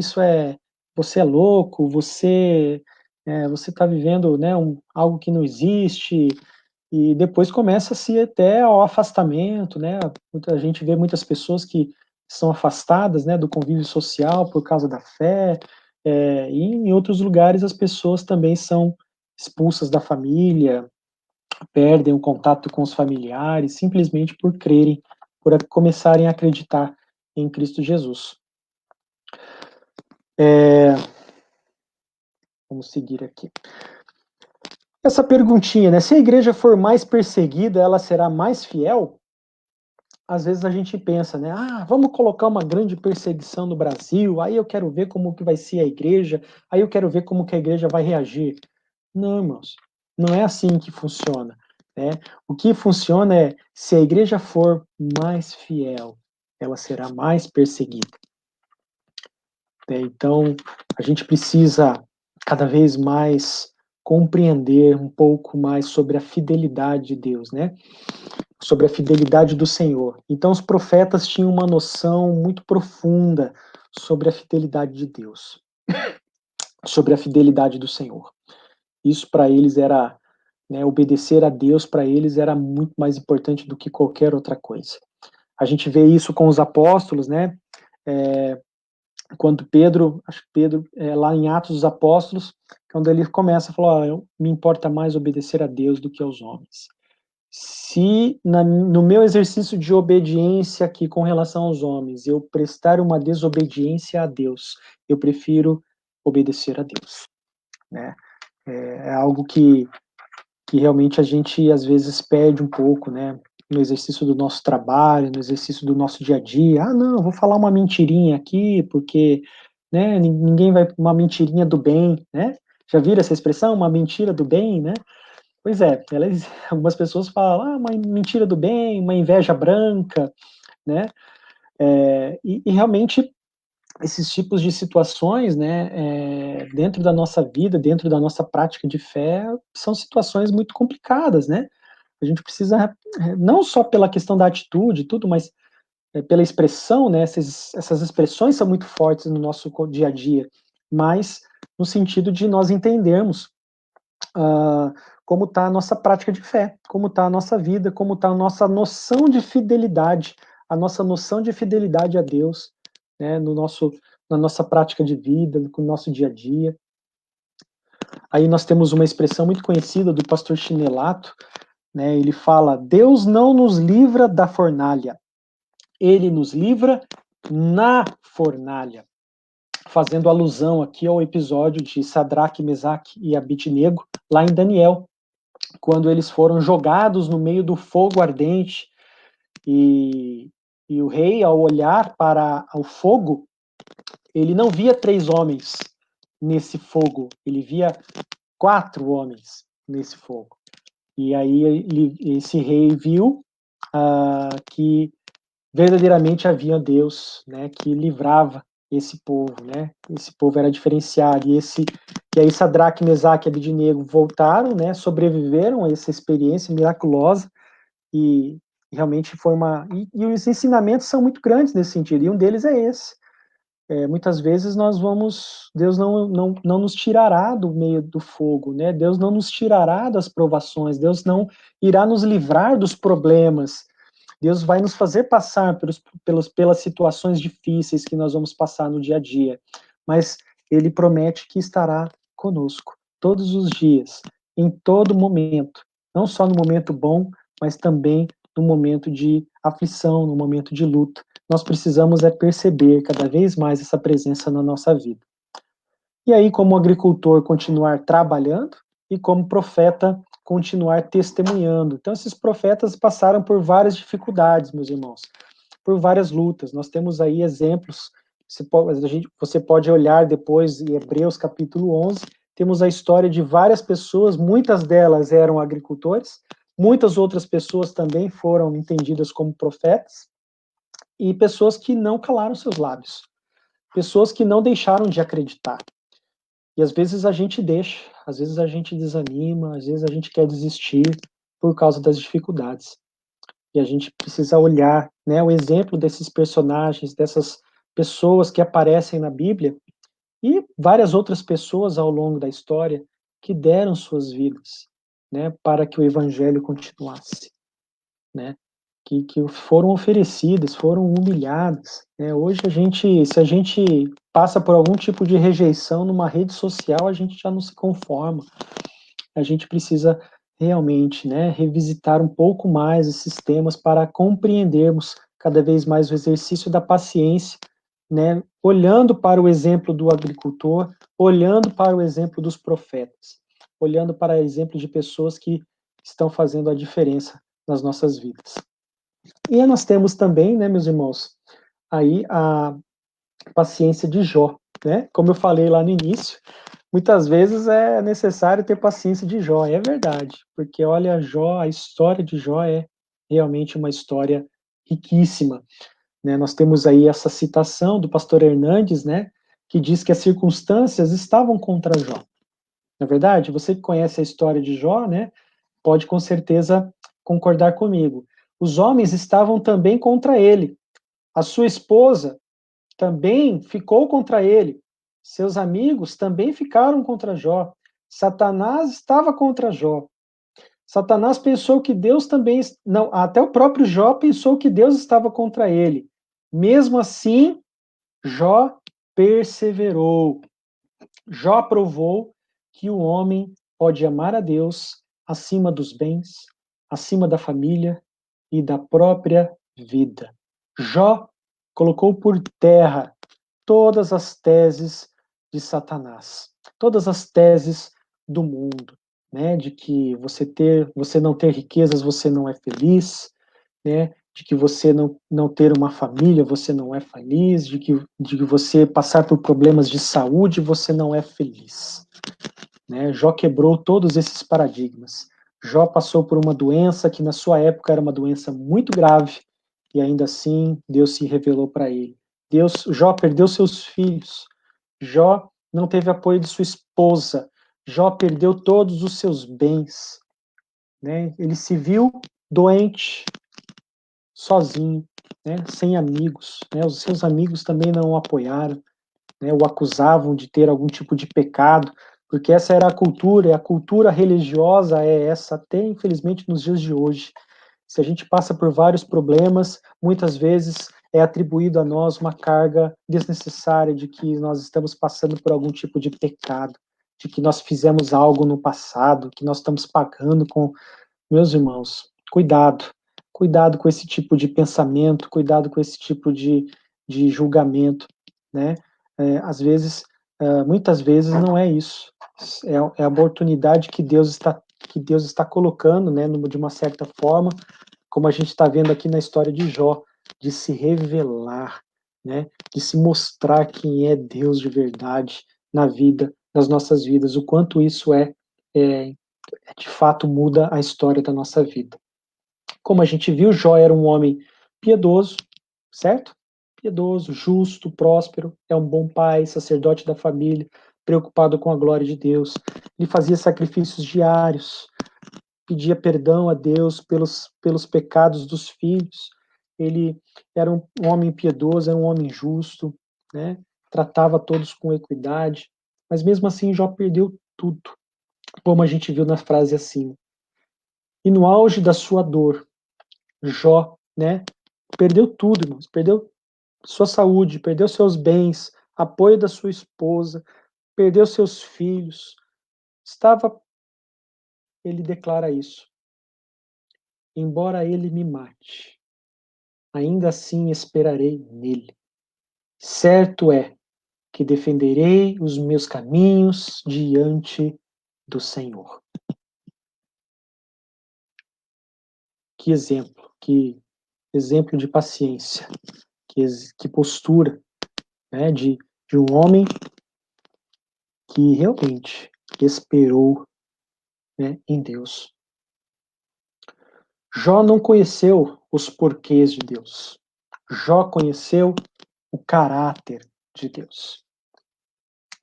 você é louco, você está vivendo, né, algo que não existe, e depois começa-se até ao afastamento, né, a gente vê muitas pessoas que são afastadas, né, do convívio social por causa da fé, e em outros lugares as pessoas também são expulsas da família, perdem o contato com os familiares, simplesmente por crerem, por começarem a acreditar em Cristo Jesus. Vamos seguir aqui. Essa perguntinha, né? Se a igreja for mais perseguida, ela será mais fiel? Às vezes a gente pensa, né? Vamos colocar uma grande perseguição no Brasil, aí eu quero ver como que vai ser a igreja, aí eu quero ver como que a igreja vai reagir. Não, irmãos, não é assim que funciona, né? O que funciona é, se a igreja for mais fiel, ela será mais perseguida. Então, a gente precisa cada vez mais compreender um pouco mais sobre a fidelidade de Deus, né? Sobre a fidelidade do Senhor. Então, os profetas tinham uma noção muito profunda sobre a fidelidade de Deus, sobre a fidelidade do Senhor. Isso para eles era, né, obedecer a Deus para eles era muito mais importante do que qualquer outra coisa. A gente vê isso com os apóstolos, né? Quando Pedro, acho que Pedro, lá em Atos dos Apóstolos, quando ele começa a falar, me importa mais obedecer a Deus do que aos homens. Se no meu exercício de obediência aqui com relação aos homens, eu prestar uma desobediência a Deus, eu prefiro obedecer a Deus, né? É algo que realmente a gente às vezes perde um pouco, né? No exercício do nosso trabalho, no exercício do nosso dia a dia. Não, vou falar uma mentirinha aqui, porque, né, ninguém vai, uma mentirinha do bem, né? Já viram essa expressão, uma mentira do bem, né? Pois é, algumas pessoas falam, uma mentira do bem, uma inveja branca, né? E realmente esses tipos de situações, né, dentro da nossa vida, dentro da nossa prática de fé, são situações muito complicadas, né? A gente precisa, não só pela questão da atitude e tudo, mas pela expressão, né? Essas expressões são muito fortes no nosso dia a dia, mas no sentido de nós entendermos como está a nossa prática de fé, como está a nossa vida, como está a nossa noção de fidelidade, a nossa noção de fidelidade a Deus, né, no nosso na nossa prática de vida, no nosso dia a dia. Aí nós temos uma expressão muito conhecida do pastor Chinelato, né? Ele fala: Deus não nos livra da fornalha, ele nos livra na fornalha. Fazendo alusão aqui ao episódio de Sadraque, Mesaque e Abidnego, lá em Daniel, quando eles foram jogados no meio do fogo ardente, e o rei, ao olhar para o fogo, ele não via 3 homens nesse fogo, ele via 4 homens nesse fogo. E aí esse rei viu que verdadeiramente havia Deus, né, que livrava esse povo, né? Esse povo era diferenciado. E aí Sadraque, Mesaque e Abidnego voltaram, né? Sobreviveram a essa experiência miraculosa e realmente foi uma. E os ensinamentos são muito grandes nesse sentido. E um deles é esse. Muitas vezes Deus não nos tirará do meio do fogo, né? Deus não nos tirará das provações. Deus não irá nos livrar dos problemas. Deus vai nos fazer passar pelas situações difíceis que nós vamos passar no dia a dia, mas Ele promete que estará conosco todos os dias, em todo momento, não só no momento bom, mas também no momento de aflição, no momento de luta. Nós precisamos perceber cada vez mais essa presença na nossa vida. E aí, como agricultor, continuar trabalhando e como profeta, continuar testemunhando. Então, esses profetas passaram por várias dificuldades, meus irmãos, por várias lutas. Nós temos aí exemplos, você pode olhar depois em Hebreus capítulo 11, temos a história de várias pessoas, muitas delas eram agricultores, muitas outras pessoas também foram entendidas como profetas, e pessoas que não calaram seus lábios, pessoas que não deixaram de acreditar. E às vezes a gente deixa, às vezes a gente desanima, às vezes a gente quer desistir por causa das dificuldades. E a gente precisa olhar, né, o exemplo desses personagens, dessas pessoas que aparecem na Bíblia e várias outras pessoas ao longo da história que deram suas vidas, né, para que o evangelho continuasse, né? Que foram oferecidas, foram humilhadas, né? Hoje se a gente passa por algum tipo de rejeição numa rede social, a gente já não se conforma. A gente precisa realmente, né, revisitar um pouco mais esses temas para compreendermos cada vez mais o exercício da paciência, né, olhando para o exemplo do agricultor, olhando para o exemplo dos profetas, olhando para o exemplo de pessoas que estão fazendo a diferença nas nossas vidas. E nós temos também, né, meus irmãos, aí a paciência de Jó, né? Como eu falei lá no início, muitas vezes é necessário ter paciência de Jó, é verdade, porque olha, Jó, a história de Jó é realmente uma história riquíssima, né? Nós temos aí essa citação do pastor Hernandes, né, que diz que as circunstâncias estavam contra Jó. Na verdade, você que conhece a história de Jó, né, pode com certeza concordar comigo. Os homens estavam também contra ele. A sua esposa também ficou contra ele. Seus amigos também ficaram contra Jó. Satanás estava contra Jó. Satanás pensou que Deus também. Não, até o próprio Jó pensou que Deus estava contra ele. Mesmo assim, Jó perseverou. Jó provou que o homem pode amar a Deus acima dos bens, acima da família e da própria vida. Jó colocou por terra todas as teses de Satanás, todas as teses do mundo, né, de que você não ter riquezas, você não é feliz, né, de que você não ter uma família, você não é feliz, de que você passar por problemas de saúde, você não é feliz. Né? Jó quebrou todos esses paradigmas. Jó passou por uma doença que na sua época era uma doença muito grave, e ainda assim Deus se revelou para ele. Jó perdeu seus filhos. Jó não teve apoio de sua esposa. Jó perdeu todos os seus bens. Né? Ele se viu doente, sozinho, né, sem amigos, né, os seus amigos também não o apoiaram, né, o acusavam de ter algum tipo de pecado, porque essa era a cultura, e a cultura religiosa é essa até infelizmente nos dias de hoje. Se a gente passa por vários problemas, muitas vezes é atribuído a nós uma carga desnecessária de que nós estamos passando por algum tipo de pecado, de que nós fizemos algo no passado, que nós estamos pagando com... Meus irmãos, cuidado, cuidado com esse tipo de pensamento, cuidado com esse tipo de julgamento, né? Às vezes, muitas vezes não é isso, é a oportunidade que Deus está colocando, né, de uma certa forma, como a gente está vendo aqui na história de Jó, de se revelar, né, de se mostrar quem é Deus de verdade na vida, nas nossas vidas, o quanto isso de fato muda a história da nossa vida. Como a gente viu, Jó era um homem piedoso, certo? Piedoso, justo, próspero, é um bom pai, sacerdote da família, preocupado com a glória de Deus. Ele fazia sacrifícios diários, pedia perdão a Deus pelos pecados dos filhos. Ele era um homem piedoso, era um homem justo, né? Tratava todos com equidade, mas mesmo assim Jó perdeu tudo, como a gente viu na frase acima. E no auge da sua dor, Jó, né, perdeu tudo, irmãos, perdeu sua saúde, perdeu seus bens, apoio da sua esposa, perdeu seus filhos. Ele declara isso. Embora ele me mate, ainda assim esperarei nele. Certo é que defenderei os meus caminhos diante do Senhor. Que exemplo de paciência, que postura, né, de um homem que realmente esperou, né, em Deus. Jó não conheceu os porquês de Deus. Jó conheceu o caráter de Deus.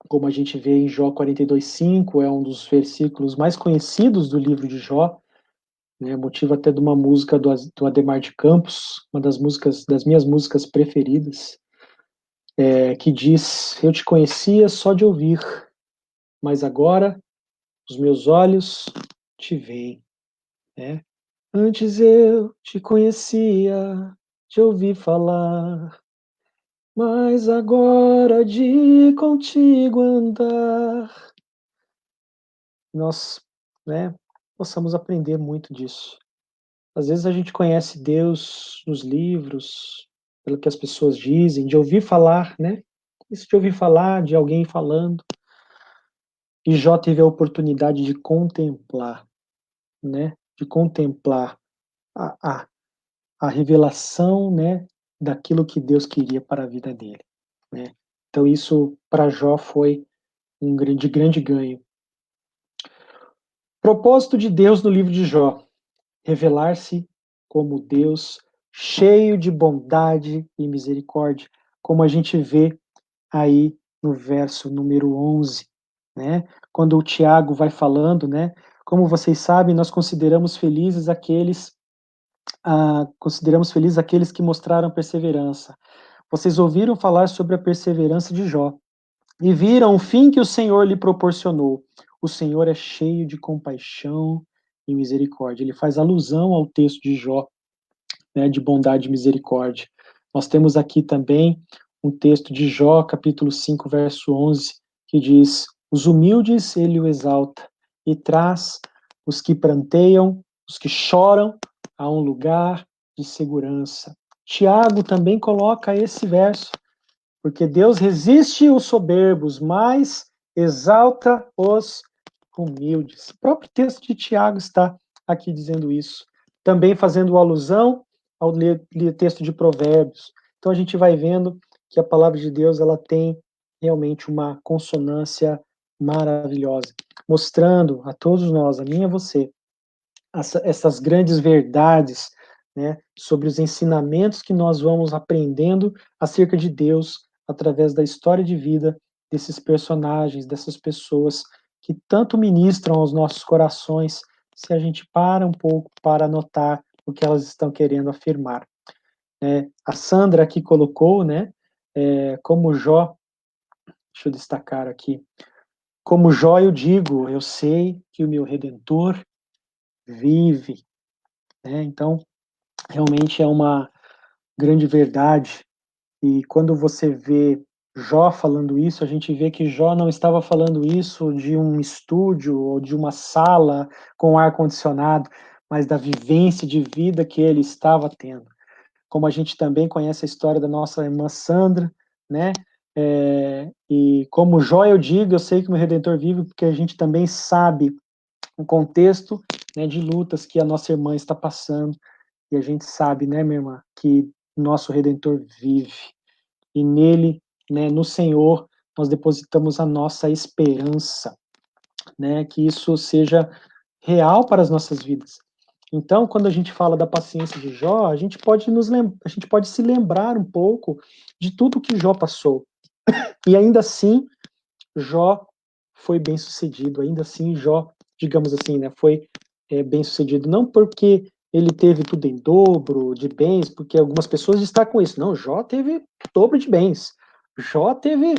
Como a gente vê em Jó 42:5, é um dos versículos mais conhecidos do livro de Jó, né, motivo até de uma música do Adhemar de Campos, uma das minhas músicas preferidas, que diz: eu te conhecia só de ouvir, mas agora os meus olhos te veem, né? Antes eu te conhecia, te ouvi falar, mas agora de contigo andar. Nós, né, possamos aprender muito disso. Às vezes a gente conhece Deus nos livros, pelo que as pessoas dizem, de ouvir falar, né? Isso de ouvir falar, de alguém falando. E Jó teve a oportunidade de contemplar, né? De contemplar a, a, a revelação, né, daquilo que Deus queria para a vida dele, né? Então isso para Jó foi de grande ganho. Propósito de Deus no livro de Jó: revelar-se como Deus cheio de bondade e misericórdia, como a gente vê aí no verso número 11, né? Quando o Tiago vai falando, né? Como vocês sabem, nós consideramos felizes aqueles que mostraram perseverança. Vocês ouviram falar sobre a perseverança de Jó e viram o fim que o Senhor lhe proporcionou. O Senhor é cheio de compaixão e misericórdia. Ele faz alusão ao texto de Jó, né, de bondade e misericórdia. Nós temos aqui também um texto de Jó, capítulo 5, verso 11, que diz: os humildes ele o exalta e traz os que pranteiam, os que choram, a um lugar de segurança. Tiago também coloca esse verso, porque Deus resiste os soberbos, mas exalta os humildes. O próprio texto de Tiago está aqui dizendo isso. Também fazendo alusão ao texto de Provérbios. Então a gente vai vendo que a palavra de Deus ela tem realmente uma consonância maravilhosa, mostrando a todos nós, a mim e a você, essas grandes verdades, né, sobre os ensinamentos que nós vamos aprendendo acerca de Deus através da história de vida desses personagens, dessas pessoas que tanto ministram aos nossos corações, se a gente para um pouco para notar o que elas estão querendo afirmar. A Sandra aqui colocou, né, como Jó, deixa eu destacar aqui, como Jó eu digo, eu sei que o meu Redentor vive, né? Então, realmente é uma grande verdade. E quando você vê Jó falando isso, a gente vê que Jó não estava falando isso de um estúdio ou de uma sala com ar-condicionado, mas da vivência de vida que ele estava tendo. Como a gente também conhece a história da nossa irmã Sandra, né? E como Jó eu digo, eu sei que o meu Redentor vive, porque a gente também sabe o contexto, né, de lutas que a nossa irmã está passando, e a gente sabe, né, minha irmã, que nosso Redentor vive, e nele, né, no Senhor, nós depositamos a nossa esperança, né, que isso seja real para as nossas vidas. Então, quando a gente fala da paciência de Jó, a gente pode a gente pode se lembrar um pouco de tudo que Jó passou. E ainda assim, Jó foi bem sucedido. Ainda assim, Jó, digamos assim, né, foi bem sucedido. Não porque ele teve tudo em dobro de bens, porque algumas pessoas destacam isso. Não, Jó teve dobro de bens. Jó teve,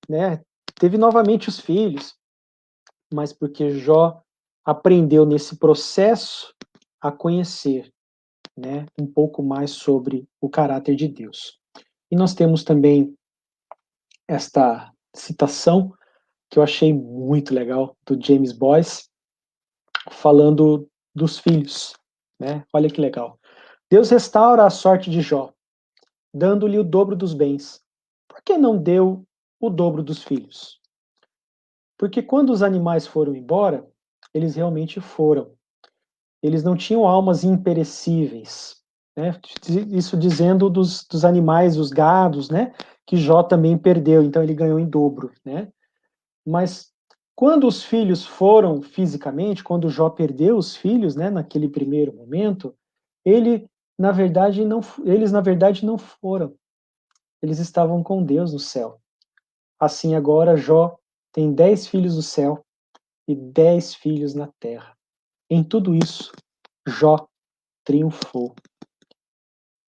né, teve novamente os filhos, mas porque Jó aprendeu nesse processo a conhecer, né, um pouco mais sobre o caráter de Deus. E nós temos também esta citação que eu achei muito legal do James Boyce, falando dos filhos, né? Olha que legal. Deus restaura a sorte de Jó, dando-lhe o dobro dos bens. Por que não deu o dobro dos filhos? Porque quando os animais foram embora, eles realmente foram. Eles não tinham almas imperecíveis, né? Isso dizendo dos animais, dos gados, né? Que Jó também perdeu, então ele ganhou em dobro, né? Mas quando os filhos foram fisicamente, quando Jó perdeu os filhos, né, naquele primeiro momento, ele, eles na verdade não foram. Eles estavam com Deus no céu. Assim agora Jó tem 10 filhos no céu e 10 filhos na terra. Em tudo isso, Jó triunfou.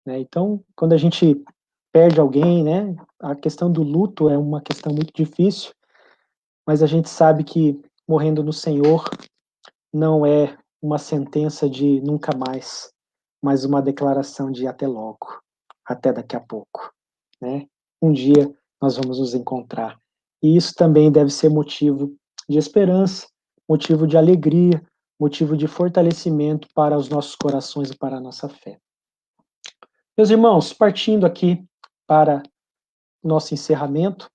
Né? Então, quando a gente perde alguém, né, a questão do luto é uma questão muito difícil, mas a gente sabe que morrendo no Senhor não é uma sentença de nunca mais, mas uma declaração de até logo, até daqui a pouco, né? Um dia nós vamos nos encontrar. E isso também deve ser motivo de esperança, motivo de alegria, motivo de fortalecimento para os nossos corações e para a nossa fé. Meus irmãos, partindo aqui para nosso encerramento,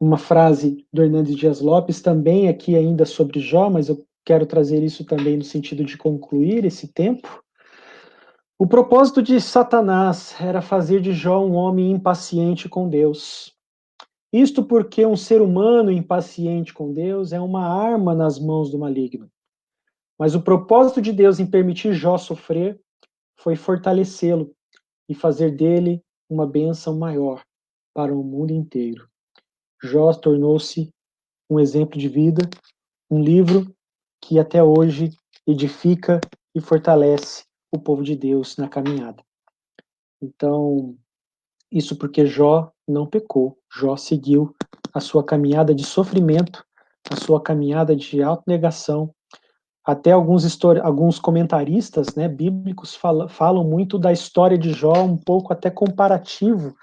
uma frase do Hernandes Dias Lopes, também aqui ainda sobre Jó, mas eu quero trazer isso também no sentido de concluir esse tempo. O propósito de Satanás era fazer de Jó um homem impaciente com Deus. Isto porque um ser humano impaciente com Deus é uma arma nas mãos do maligno. Mas o propósito de Deus em permitir Jó sofrer foi fortalecê-lo e fazer dele uma bênção maior para o mundo inteiro. Jó tornou-se um exemplo de vida, um livro que até hoje edifica e fortalece o povo de Deus na caminhada. Então, isso porque Jó não pecou, Jó seguiu a sua caminhada de sofrimento, a sua caminhada de autonegação. Até alguns comentaristas, né, bíblicos falam muito da história de Jó, um pouco até comparativo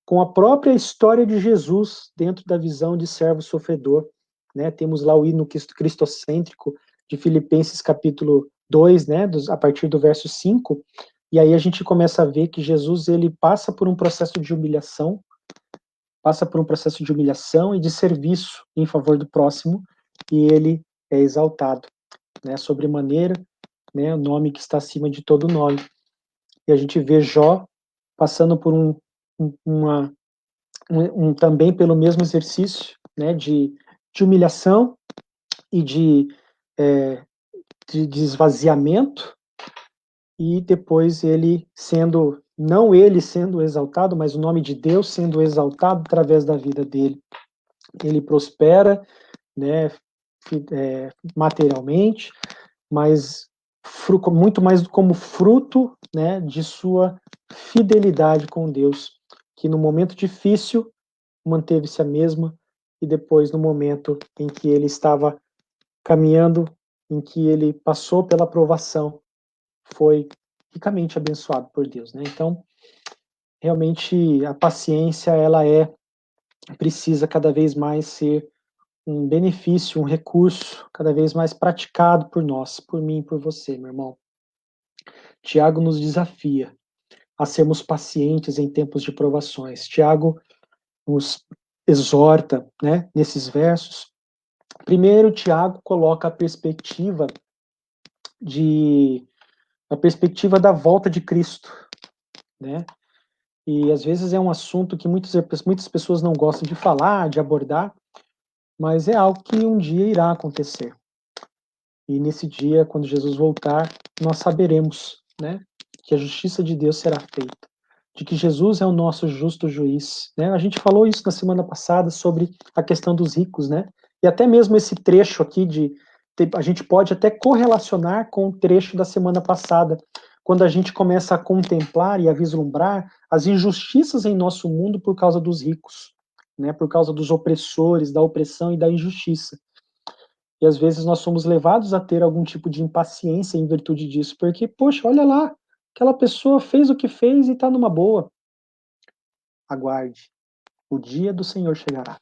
com a própria história de Jesus dentro da visão de servo sofredor. Né? Temos lá o hino cristocêntrico de Filipenses capítulo 2, né, a partir do verso 5, e aí a gente começa a ver que Jesus ele passa por um processo de humilhação, e de serviço em favor do próximo, e ele é exaltado, né, sobremaneira, né, o nome que está acima de todo nome. E a gente vê Jó passando por também pelo mesmo exercício, né, de humilhação e de esvaziamento, e depois não ele sendo exaltado, mas o nome de Deus sendo exaltado através da vida dele. Ele prospera, né, materialmente, mas muito mais como fruto, né, de sua fidelidade com Deus, que no momento difícil manteve-se a mesma, e depois no momento em que ele estava caminhando em que ele passou pela provação, foi ricamente abençoado por Deus, né? Então, realmente, a paciência, ela precisa cada vez mais ser um benefício, um recurso cada vez mais praticado por nós, por mim e por você, meu irmão. Tiago nos desafia a sermos pacientes em tempos de provações. Tiago nos exorta, né, nesses versos. Primeiro, Tiago coloca a perspectiva da volta de Cristo, né? E às vezes é um assunto que muitas pessoas não gostam de falar, de abordar, mas é algo que um dia irá acontecer. E nesse dia, quando Jesus voltar, nós saberemos, né, que a justiça de Deus será feita, de que Jesus é o nosso justo juiz, né? A gente falou isso na semana passada sobre a questão dos ricos, né? E até mesmo esse trecho aqui a gente pode até correlacionar com o trecho da semana passada, quando a gente começa a contemplar e a vislumbrar as injustiças em nosso mundo por causa dos ricos, né? Por causa dos opressores, da opressão e da injustiça. E às vezes nós somos levados a ter algum tipo de impaciência em virtude disso, porque, poxa, olha lá, aquela pessoa fez o que fez e está numa boa. Aguarde, o dia do Senhor chegará.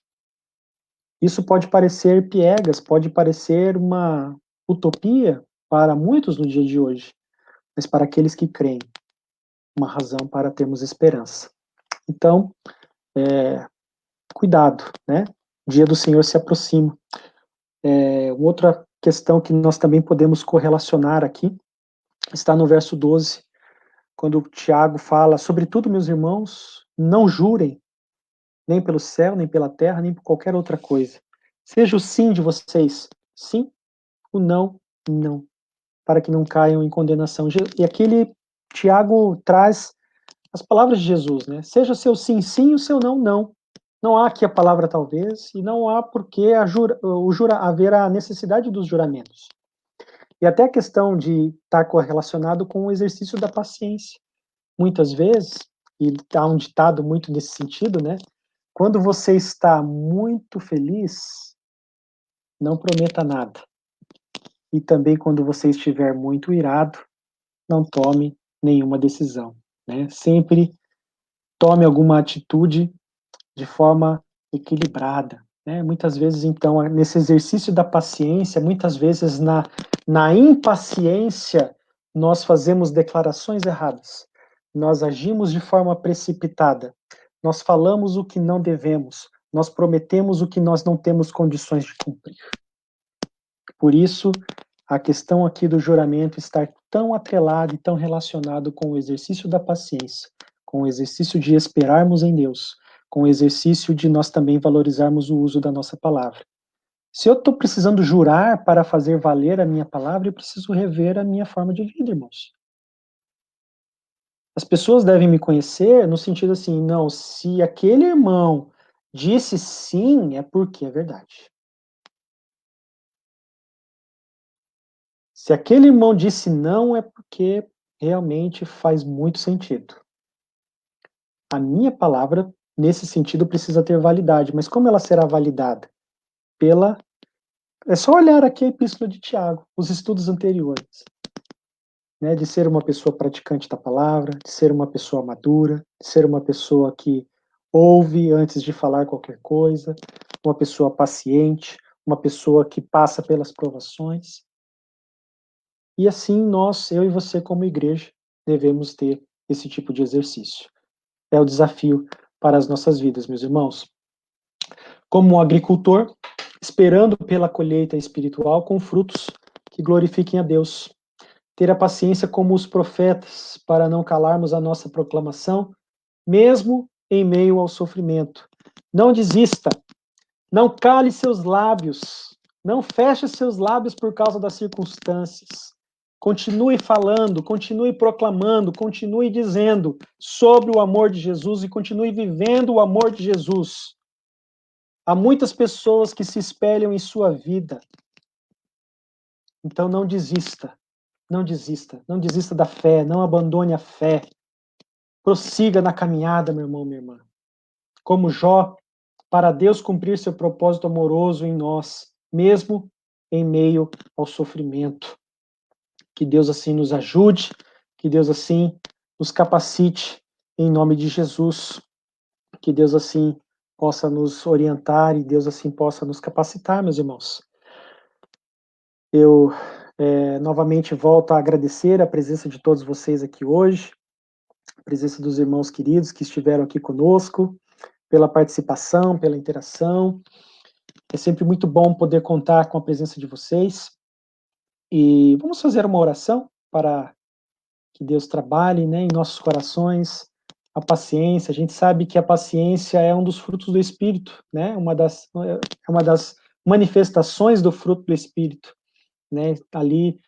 Isso pode parecer piegas, pode parecer uma utopia para muitos no dia de hoje, mas para aqueles que creem, uma razão para termos esperança. Então, cuidado, né? O dia do Senhor se aproxima. Outra questão que nós também podemos correlacionar aqui está no verso 12, quando o Tiago fala, sobretudo, meus irmãos, não jurem, nem pelo céu, nem pela terra, nem por qualquer outra coisa. Seja o sim de vocês, sim, o não, não, para que não caiam em condenação. E aqui Tiago traz as palavras de Jesus, né? Seja o seu sim, sim, o seu não, não. Não há aqui a palavra talvez, e não há por que haver a necessidade dos juramentos. E até a questão de estar correlacionado com o exercício da paciência. Muitas vezes, e há um ditado muito nesse sentido, né? Quando você está muito feliz, não prometa nada. E também quando você estiver muito irado, não tome nenhuma decisão, né? Sempre tome alguma atitude de forma equilibrada, né? Muitas vezes, então, nesse exercício da paciência, muitas vezes na impaciência, nós fazemos declarações erradas, nós agimos de forma precipitada, nós falamos o que não devemos, nós prometemos o que nós não temos condições de cumprir. Por isso, a questão aqui do juramento estar tão atrelado e tão relacionado com o exercício da paciência, com o exercício de esperarmos em Deus, com o exercício de nós também valorizarmos o uso da nossa palavra. Se eu estou precisando jurar para fazer valer a minha palavra, eu preciso rever a minha forma de vida, irmãos. As pessoas devem me conhecer no sentido assim, não, se aquele irmão disse sim, é porque é verdade. Se aquele irmão disse não, é porque realmente faz muito sentido. A minha palavra, nesse sentido, precisa ter validade, mas como ela será validada? É só olhar aqui a epístola de Tiago, os estudos anteriores, né, de ser uma pessoa praticante da palavra, de ser uma pessoa madura, de ser uma pessoa que ouve antes de falar qualquer coisa, uma pessoa paciente, uma pessoa que passa pelas provações. E assim nós, eu e você como igreja, devemos ter esse tipo de exercício. É o desafio para as nossas vidas, meus irmãos. Como um agricultor, esperando pela colheita espiritual com frutos que glorifiquem a Deus. Ter a paciência como os profetas, para não calarmos a nossa proclamação, mesmo em meio ao sofrimento. Não desista, não cale seus lábios, não feche seus lábios por causa das circunstâncias. Continue falando, continue proclamando, continue dizendo sobre o amor de Jesus e continue vivendo o amor de Jesus. Há muitas pessoas que se espelham em sua vida. Então não desista, não desista, não desista da fé, não abandone a fé. Prossiga na caminhada, meu irmão, minha irmã. Como Jó, para Deus cumprir seu propósito amoroso em nós, mesmo em meio ao sofrimento. Que Deus assim nos ajude, que Deus assim nos capacite, em nome de Jesus. Que Deus assim possa nos orientar e Deus assim possa nos capacitar, meus irmãos. Eu novamente volto a agradecer a presença de todos vocês aqui hoje, a presença dos irmãos queridos que estiveram aqui conosco, pela participação, pela interação. É sempre muito bom poder contar com a presença de vocês. E vamos fazer uma oração para que Deus trabalhe, né, em nossos corações a paciência. A gente sabe que a paciência é um dos frutos do Espírito, né? É uma das manifestações do fruto do Espírito, né? Ali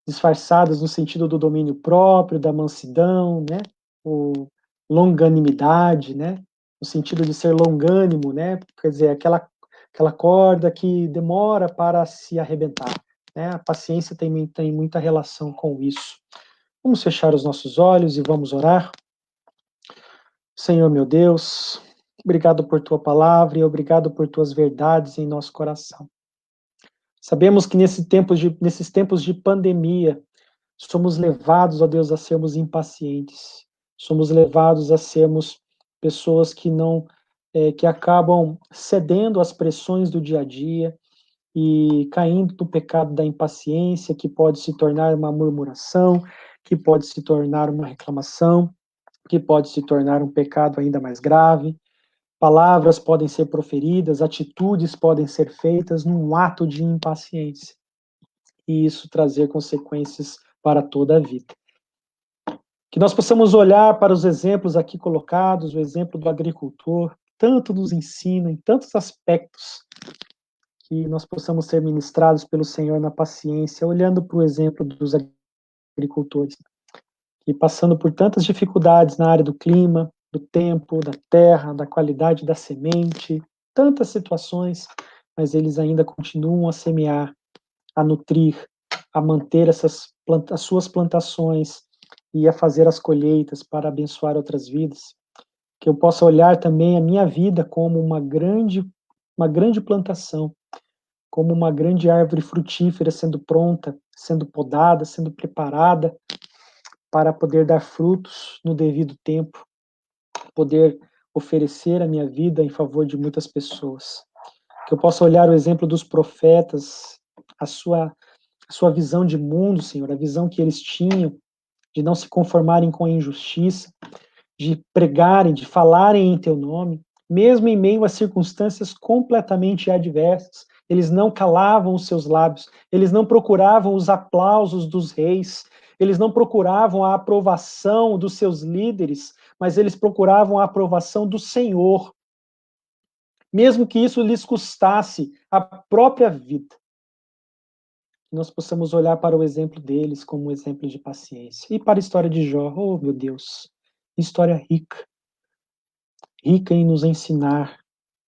disfarçadas no sentido do domínio próprio, da mansidão, né? O longanimidade, né? No sentido de ser longânimo, né? Quer dizer, aquela corda que demora para se arrebentar, né? A paciência tem muita relação com isso. Vamos fechar os nossos olhos e vamos orar. Senhor meu Deus, obrigado por tua palavra e obrigado por tuas verdades em nosso coração. Sabemos que nesses tempos de pandemia, somos levados, ó Deus, a sermos impacientes. Somos levados a sermos pessoas que não, que acabam cedendo às pressões do dia a dia e caindo no pecado da impaciência, que pode se tornar uma murmuração, que pode se tornar uma reclamação, que pode se tornar um pecado ainda mais grave. Palavras podem ser proferidas, atitudes podem ser feitas num ato de impaciência, e isso trazer consequências para toda a vida. Que nós possamos olhar para os exemplos aqui colocados, o exemplo do agricultor, tanto nos ensina em tantos aspectos, que nós possamos ser ministrados pelo Senhor na paciência, olhando para o exemplo dos agricultores, e passando por tantas dificuldades na área do clima, do tempo, da terra, da qualidade da semente, tantas situações, mas eles ainda continuam a semear, a nutrir, a manter as suas plantações e a fazer as colheitas para abençoar outras vidas. Que eu possa olhar também a minha vida como uma grande plantação, como uma grande árvore frutífera sendo pronta, sendo podada, sendo preparada para poder dar frutos no devido tempo, poder oferecer a minha vida em favor de muitas pessoas. Que eu possa olhar o exemplo dos profetas, a sua visão de mundo, Senhor, a visão que eles tinham de não se conformarem com a injustiça, de pregarem, de falarem em teu nome, mesmo em meio a circunstâncias completamente adversas. Eles não calavam os seus lábios, eles não procuravam os aplausos dos reis, eles não procuravam a aprovação dos seus líderes, mas eles procuravam a aprovação do Senhor, mesmo que isso lhes custasse a própria vida. Que nós possamos olhar para o exemplo deles como um exemplo de paciência. E para a história de Jó, oh meu Deus, história rica, rica em nos ensinar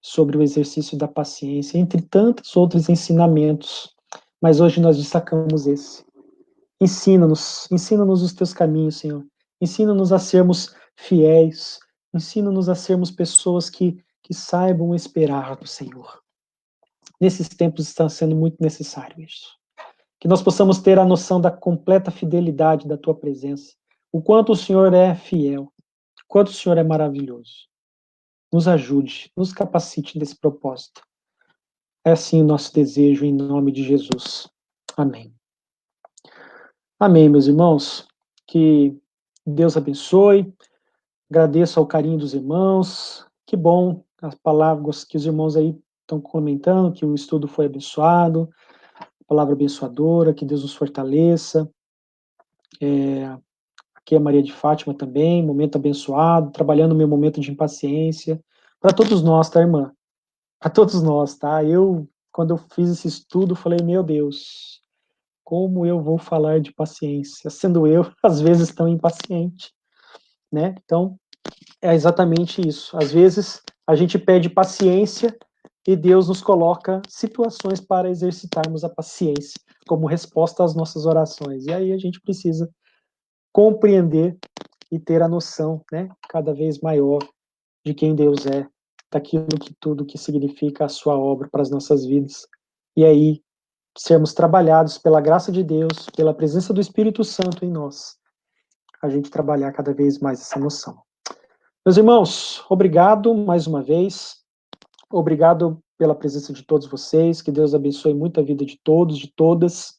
sobre o exercício da paciência, entre tantos outros ensinamentos, mas hoje nós destacamos esse. Ensina-nos os teus caminhos, Senhor. Ensina-nos a sermos fiéis, ensina-nos a sermos pessoas que saibam esperar do Senhor. Nesses tempos está sendo muito necessário isso. Que nós possamos ter a noção da completa fidelidade da tua presença, o quanto o Senhor é fiel, o quanto o Senhor é maravilhoso. Nos ajude, nos capacite desse propósito. É assim o nosso desejo, em nome de Jesus. Amém. Amém, meus irmãos. Que Deus abençoe. Agradeço ao carinho dos irmãos. Que bom as palavras que os irmãos aí estão comentando, que o estudo foi abençoado, palavra abençoadora, que Deus nos fortaleça. Aqui é Maria de Fátima também, momento abençoado, trabalhando o meu momento de impaciência. Para todos nós, tá, irmã? Para todos nós, tá? Quando eu fiz esse estudo, falei, meu Deus, como eu vou falar de paciência, sendo eu, às vezes, tão impaciente, né? Então, é exatamente isso. Às vezes, a gente pede paciência e Deus nos coloca situações para exercitarmos a paciência como resposta às nossas orações. E aí a gente precisa compreender e ter a noção, né, cada vez maior de quem Deus é, daquilo que tudo que significa a sua obra para as nossas vidas. E aí sermos trabalhados pela graça de Deus, pela presença do Espírito Santo em nós, a gente trabalhar cada vez mais essa noção. Meus irmãos, obrigado mais uma vez, obrigado pela presença de todos vocês, que Deus abençoe muito a vida de todos, de todas.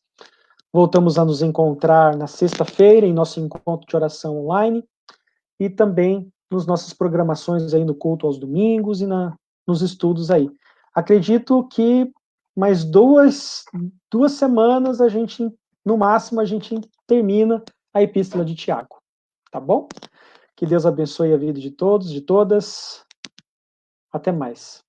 Voltamos a nos encontrar na sexta-feira, em nosso encontro de oração online, e também nas nossas programações aí no culto aos domingos e nos estudos aí. Acredito que mais duas semanas no máximo, a gente termina a Epístola de Tiago, tá bom? Que Deus abençoe a vida de todos, de todas. Até mais.